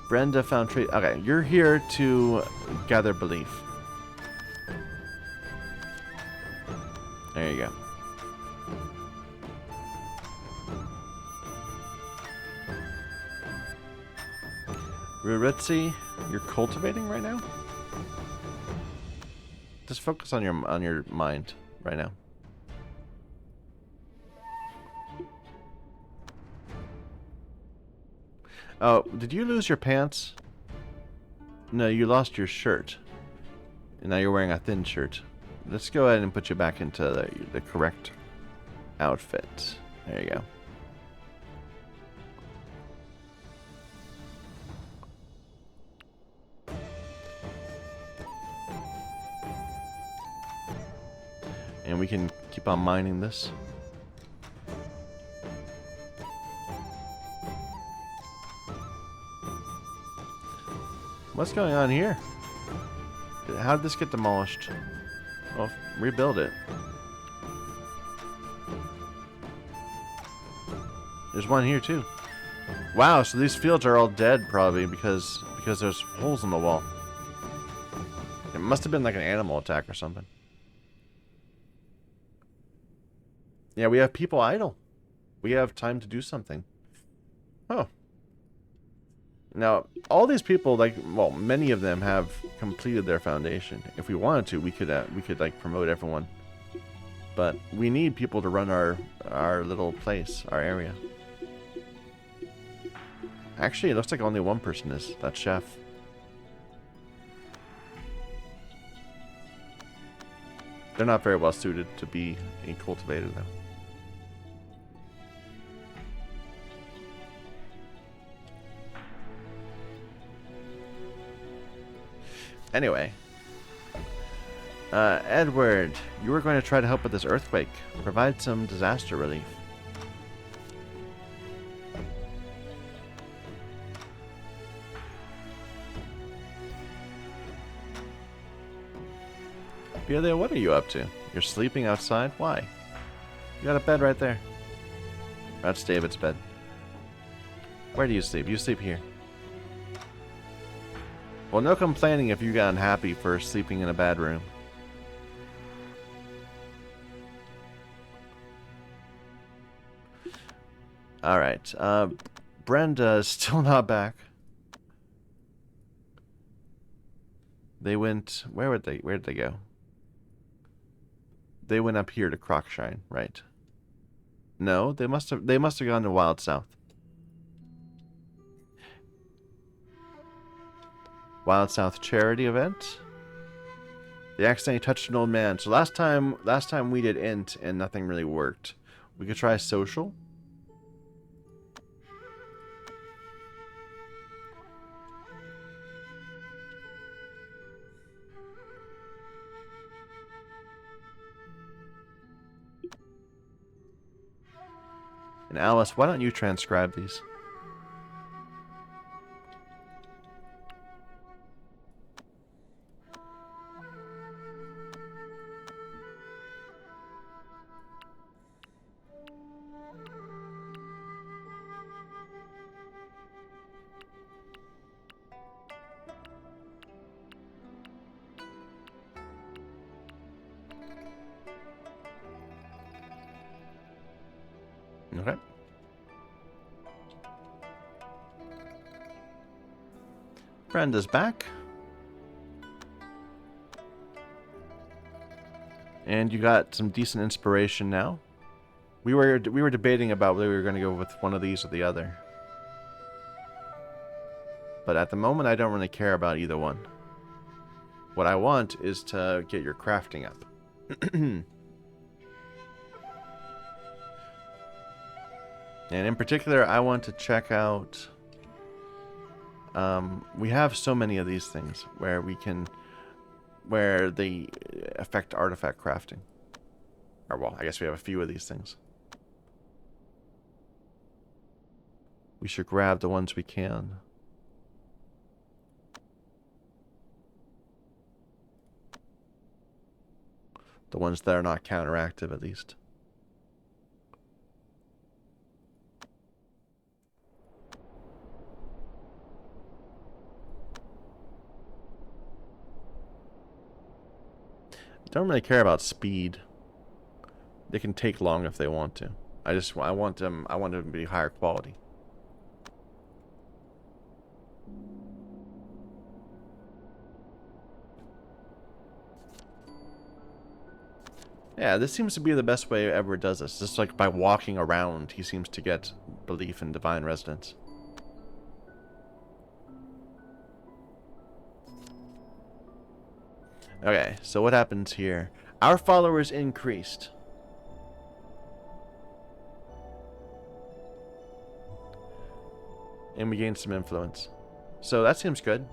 Brenda found trade. Okay, you're here to gather belief. There you go. Ruritzi, you're cultivating right now? Just focus on your mind right now. Oh, did you lose your pants? No, you lost your shirt. And now you're wearing a thin shirt. Let's go ahead and put you back into the correct outfit. There you go. And we can keep on mining this. What's going on here? How did this get demolished? Well, rebuild it. There's one here too. Wow, so these fields are all dead probably because there's holes in the wall. It must have been like an animal attack or something. Yeah, we have people idle. We have time to do something. Oh. Now, all these people, like, well, many of them have completed their foundation. If we wanted to, we could like promote everyone. But we need people to run our little place, our area. Actually, it looks like only one person is that chef. They're not very well suited to be a cultivator, though. Anyway, Edward, you were going to try to help with this earthquake. Provide some disaster relief. Philia, what are you up to? You're sleeping outside? Why? You got a bed right there. That's David's bed. Where do you sleep? You sleep here. Well, no complaining if you got unhappy for sleeping in a bad room. Alright, Brenda is still not back. They went... Where'd they go? They went up here to Crockshine, right? No, they must have gone to Wild South. Wild South charity event. They accidentally touched an old man. So last time we did int and nothing really worked. We could try social. And Alice, why don't you transcribe these? Okay. Brenda's back. And you got some decent inspiration now. We were debating about whether we were going to go with one of these or the other. But at the moment, I don't really care about either one. What I want is to get your crafting up. And in particular, I want to check out... we have so many of these things where we can... where they affect artifact crafting. Or, well, I guess we have a few of these things. We should grab the ones we can. The ones that are not counteractive, at least. Don't really care about speed. They can take long if they want to. I want them to be higher quality. Yeah, this seems to be the best way Edward does this. Just like by walking around, he seems to get belief in divine residence. Okay, so what happens here? Our followers increased. And we gained some influence. So that seems good.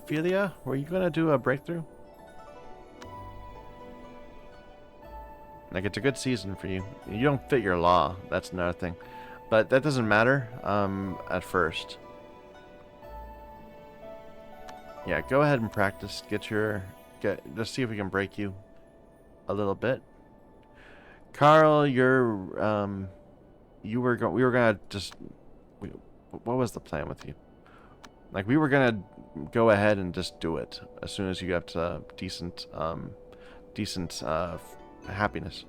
Philia, were you gonna do a breakthrough? Like, it's a good season for you. You don't fit your law. That's another thing. But that doesn't matter, at first. Yeah, go ahead and practice. Let's see if we can break you a little bit. Carl, we were gonna just... what was the plan with you? Like, we were gonna go ahead and just do it as soon as you got decent happiness.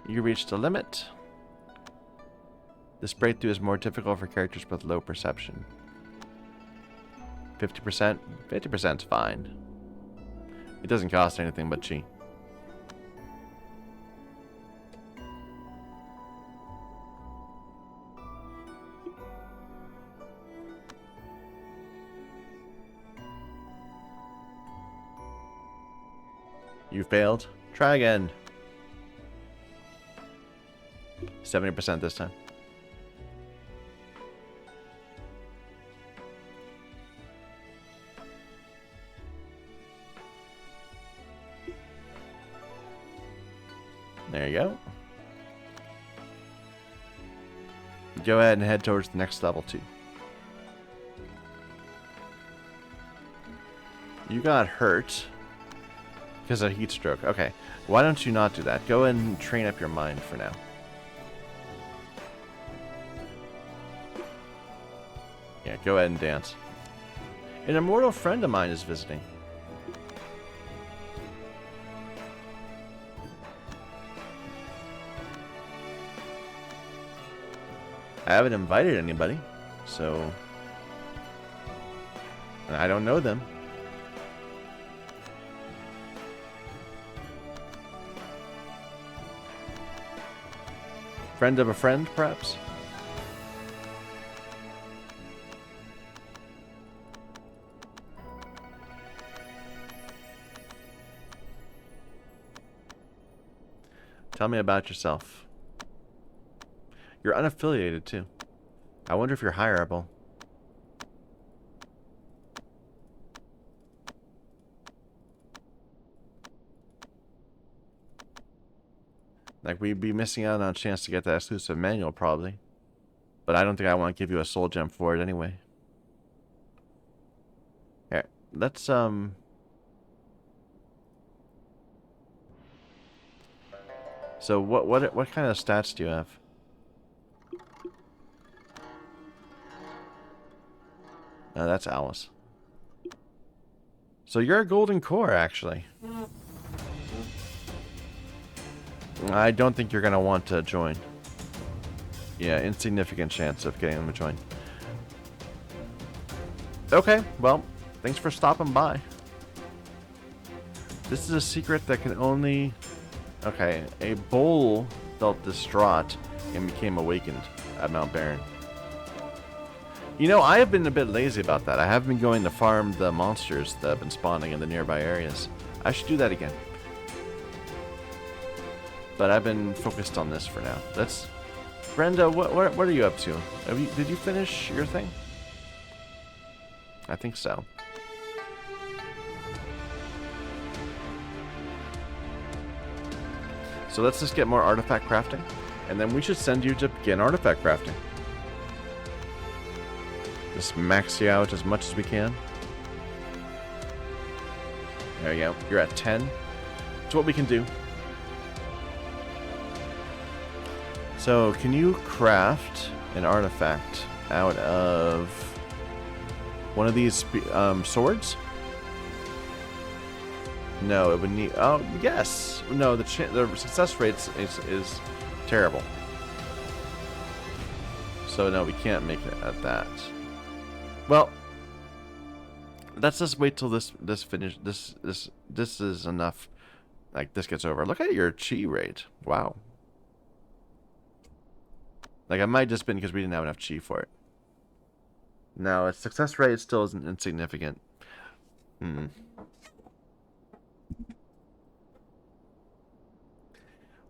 You reached a limit. This breakthrough is more difficult for characters with low perception. 50%? 50%'s fine. It doesn't cost anything but chi. You failed? Try again. 70% this time. There you go. Go ahead and head towards the next level, too. You got hurt because of heat stroke. Okay. Why don't you not do that? Go ahead and train up your mind for now. Yeah, go ahead and dance. An immortal friend of mine is visiting. I haven't invited anybody, so... and I don't know them. Friend of a friend, perhaps? Tell me about yourself. You're unaffiliated, too. I wonder if you're hireable. Like, we'd be missing out on a chance to get that exclusive manual, probably. But I don't think I want to give you a soul gem for it anyway. Here, let's, So what kind of stats do you have? That's Alice. So you're a golden core, actually. I don't think you're going to want to join. Yeah, insignificant chance of getting them to join. Okay, well, thanks for stopping by. This is a secret that can only... Okay, a bull felt distraught and became awakened at Mount Barren. You know, I have been a bit lazy about that. I have been going to farm the monsters that have been spawning in the nearby areas. I should do that again. But I've been focused on this for now. That's... Brenda, what are you up to? Did you finish your thing? I think so. So let's just get more artifact crafting, and then we should send you to begin artifact crafting. Just max you out as much as we can. There you go. You're at 10. That's what we can do. So, can you craft an artifact out of one of these swords? No, it would need... Oh, yes! No, the success rate is terrible. So, no, we can't make it at that. Well, let's just wait till this finish. This is enough. Like, this gets over. Look at your chi rate. Wow. Like, it might just been because we didn't have enough chi for it. No, its success rate still isn't insignificant.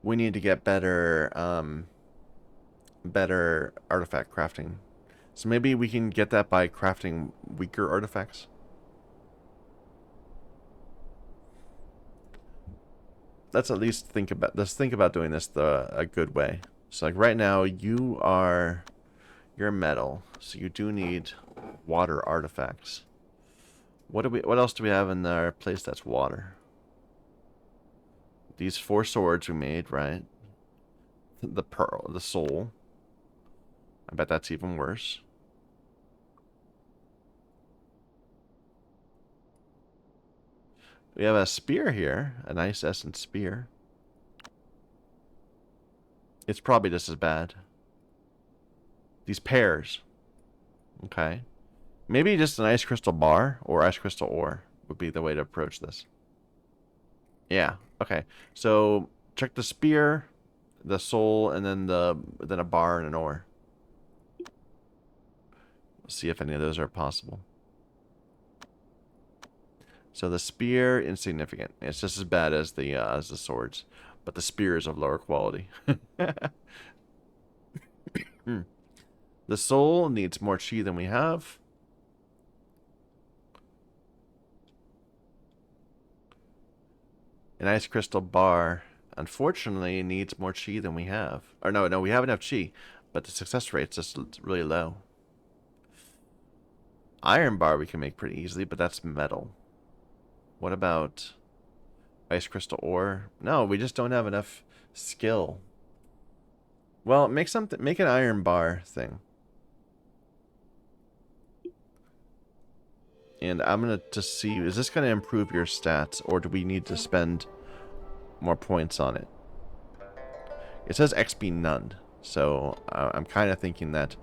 We need to get better, better artifact crafting. So maybe we can get that by crafting weaker artifacts. Let's at least think about... Let's think about doing this a good way. So, like, right now, you're metal, so you do need water artifacts. What else do we have in our place that's water? These 4 swords we made, right? The pearl, the soul. I bet that's even worse. We have a spear here, a nice essence spear. It's probably just as bad. These pears. Okay. Maybe just an ice crystal bar or ice crystal ore would be the way to approach this. Yeah. Okay. So check the spear, the soul, and then a bar and an ore. Let's see if any of those are possible. So the spear, insignificant. It's just as bad as the swords, but the spear is of lower quality. The soul needs more chi than we have. An ice crystal bar, unfortunately, needs more chi than we have. Or no, we have enough chi, but the success rate's just really low. Iron bar we can make pretty easily, but that's metal. What about ice crystal ore? No, we just don't have enough skill. Well, make an iron bar thing. And I'm going to see, is this going to improve your stats, or do we need to spend more points on it? It says XP none, so I'm kind of thinking that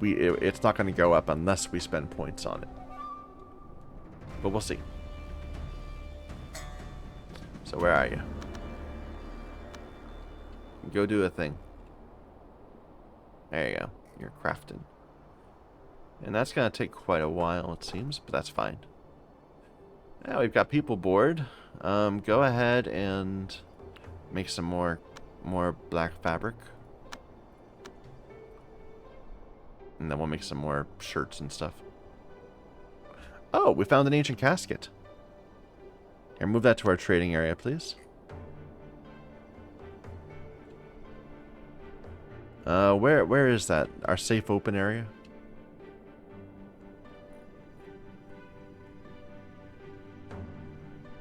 it's not going to go up unless we spend points on it. But we'll see. So where are you? Go do a thing. There you go. You're crafting. And that's going to take quite a while, it seems, but that's fine. Now we've got people board. Go ahead and make some more black fabric. And then we'll make some more shirts and stuff. Oh, we found an ancient casket. Here, move that to our trading area, please. Where is that? Our safe open area?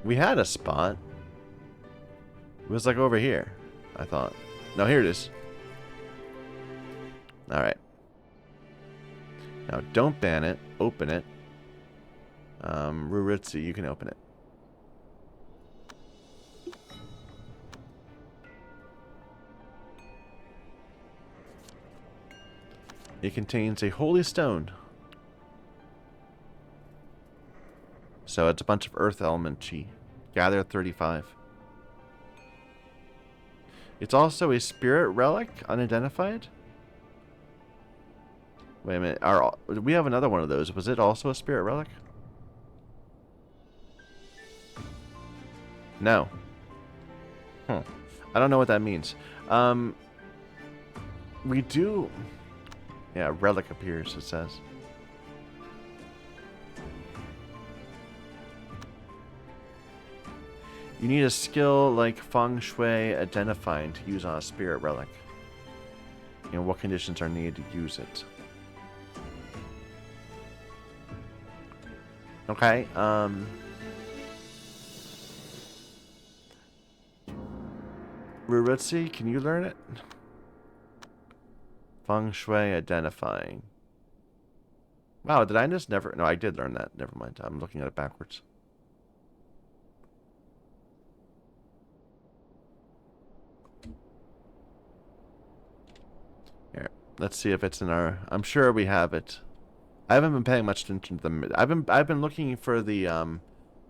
We had a spot. It was like over here, I thought. No, here it is. Alright. Now, don't ban it. Open it. Ruritsu, you can open it. It contains a holy stone. So it's a bunch of earth element chi. Gather 35. It's also a spirit relic, unidentified. Wait a minute. We have another one of those. Was it also a spirit relic? No. I don't know what that means. We do... Yeah, relic appears, it says. You need a skill like Feng Shui identifying to use on a spirit relic. You know, what conditions are needed to use it. Okay, Rurutsi, can you learn it? Feng Shui identifying. Wow, did I just never... No, I did learn that. Never mind. I'm looking at it backwards. Here, let's see if it's in our... I'm sure we have it. I haven't been paying much attention to them. I've been looking for the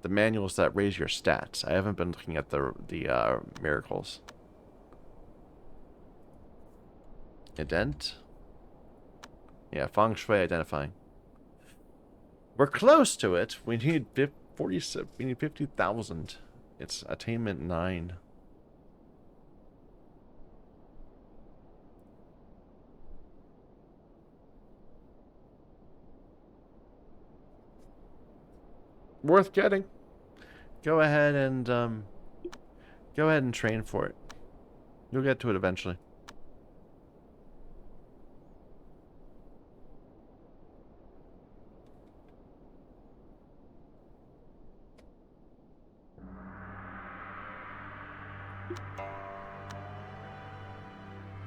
manuals that raise your stats. I haven't been looking at the miracles. Ident. Yeah, Feng Shui identifying. We're close to it. We need 47. We need 50,000. It's attainment 9. Worth getting. Go ahead and train for it. You'll get to it eventually.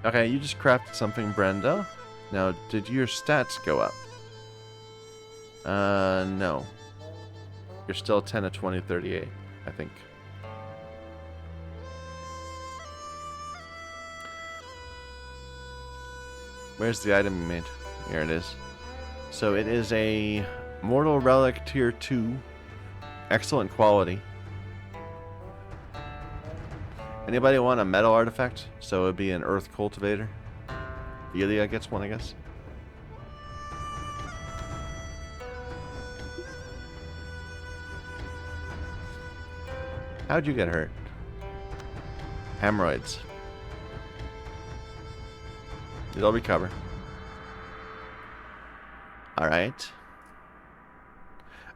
Okay, you just crafted something, Brenda. Now, did your stats go up? No. You're still 10 of 20, 38, I think. Where's the item you made? Here it is. So it is a Mortal Relic Tier 2. Excellent quality. Anybody want a metal artifact? So it would be an Earth Cultivator. Velia gets one, I guess. How'd you get hurt? Hemorrhoids. It'll recover. Alright.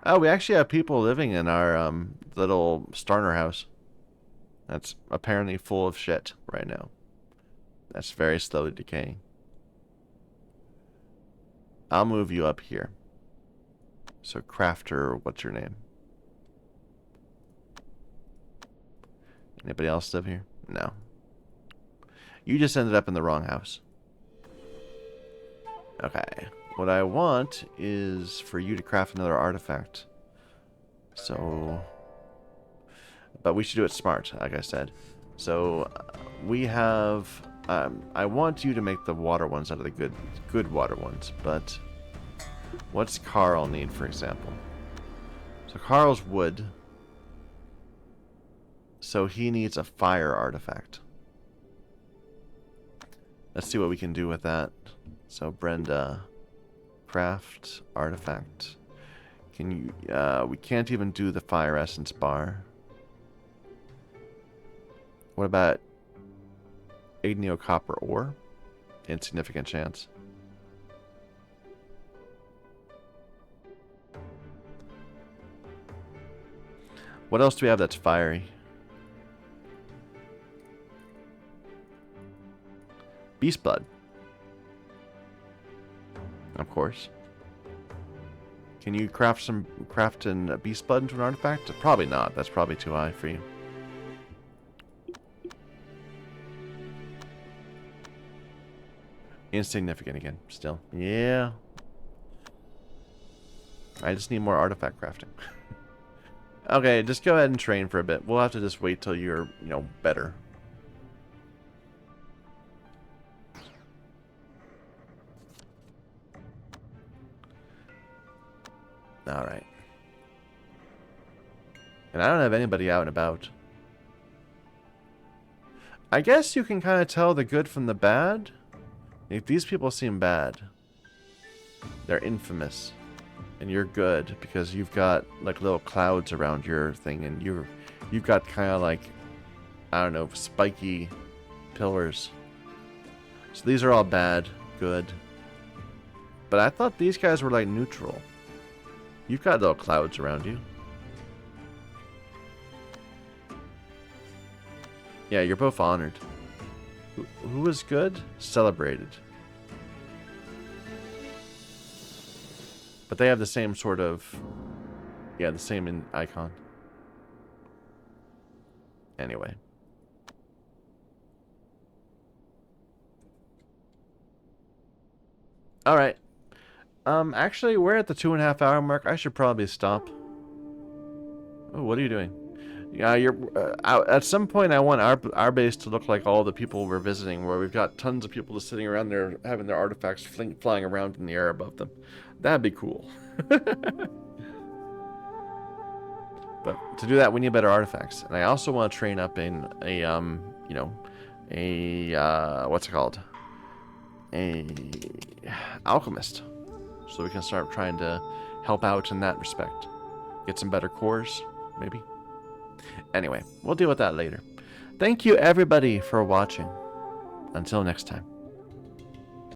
Oh, we actually have people living in our little starter house. That's apparently full of shit right now. That's very slowly decaying. I'll move you up here. So, Crafter, what's your name? Anybody else live here? No. You just ended up in the wrong house. Okay. What I want is for you to craft another artifact. So... But we should do it smart, like I said. So, we have... I want you to make the water ones out of the good water ones, but... What's Carl need, for example? So, Carl's wood. So, he needs a fire artifact. Let's see what we can do with that. So, Brenda... Craft artifact. Can you... we can't even do the fire essence bar. What about Igneo copper ore? Insignificant chance. What else do we have that's fiery? Beast blood. Of course. Can you craft in beast blood into an artifact? Probably not. That's probably too high for you. Insignificant again, still. Yeah. I just need more artifact crafting. Okay, just go ahead and train for a bit. We'll have to just wait till you're, you know, better. Alright. And I don't have anybody out and about. I guess you can kind of tell the good from the bad. If these people seem bad, they're infamous. And you're good because you've got like little clouds around your thing, and you've got kind of like, I don't know, spiky pillars. So these are all bad, good. But I thought these guys were like neutral. You've got little clouds around you. Yeah, you're both honored. Who was good? Celebrated. But they have the same sort of... Yeah, the same icon. Anyway. Alright. Actually, we're at the 2.5 hour mark. I should probably stop. Oh, what are you doing? Yeah, you're... at some point, I want our base to look like all the people we're visiting, where we've got tons of people just sitting around there, having their artifacts flying around in the air above them. That'd be cool. But to do that, we need better artifacts. And I also want to train up in a, you know, a, what's it called? A alchemist. So we can start trying to help out in that respect. Get some better cores, maybe. Anyway, we'll deal with that later. Thank you, everybody, for watching. Until next time.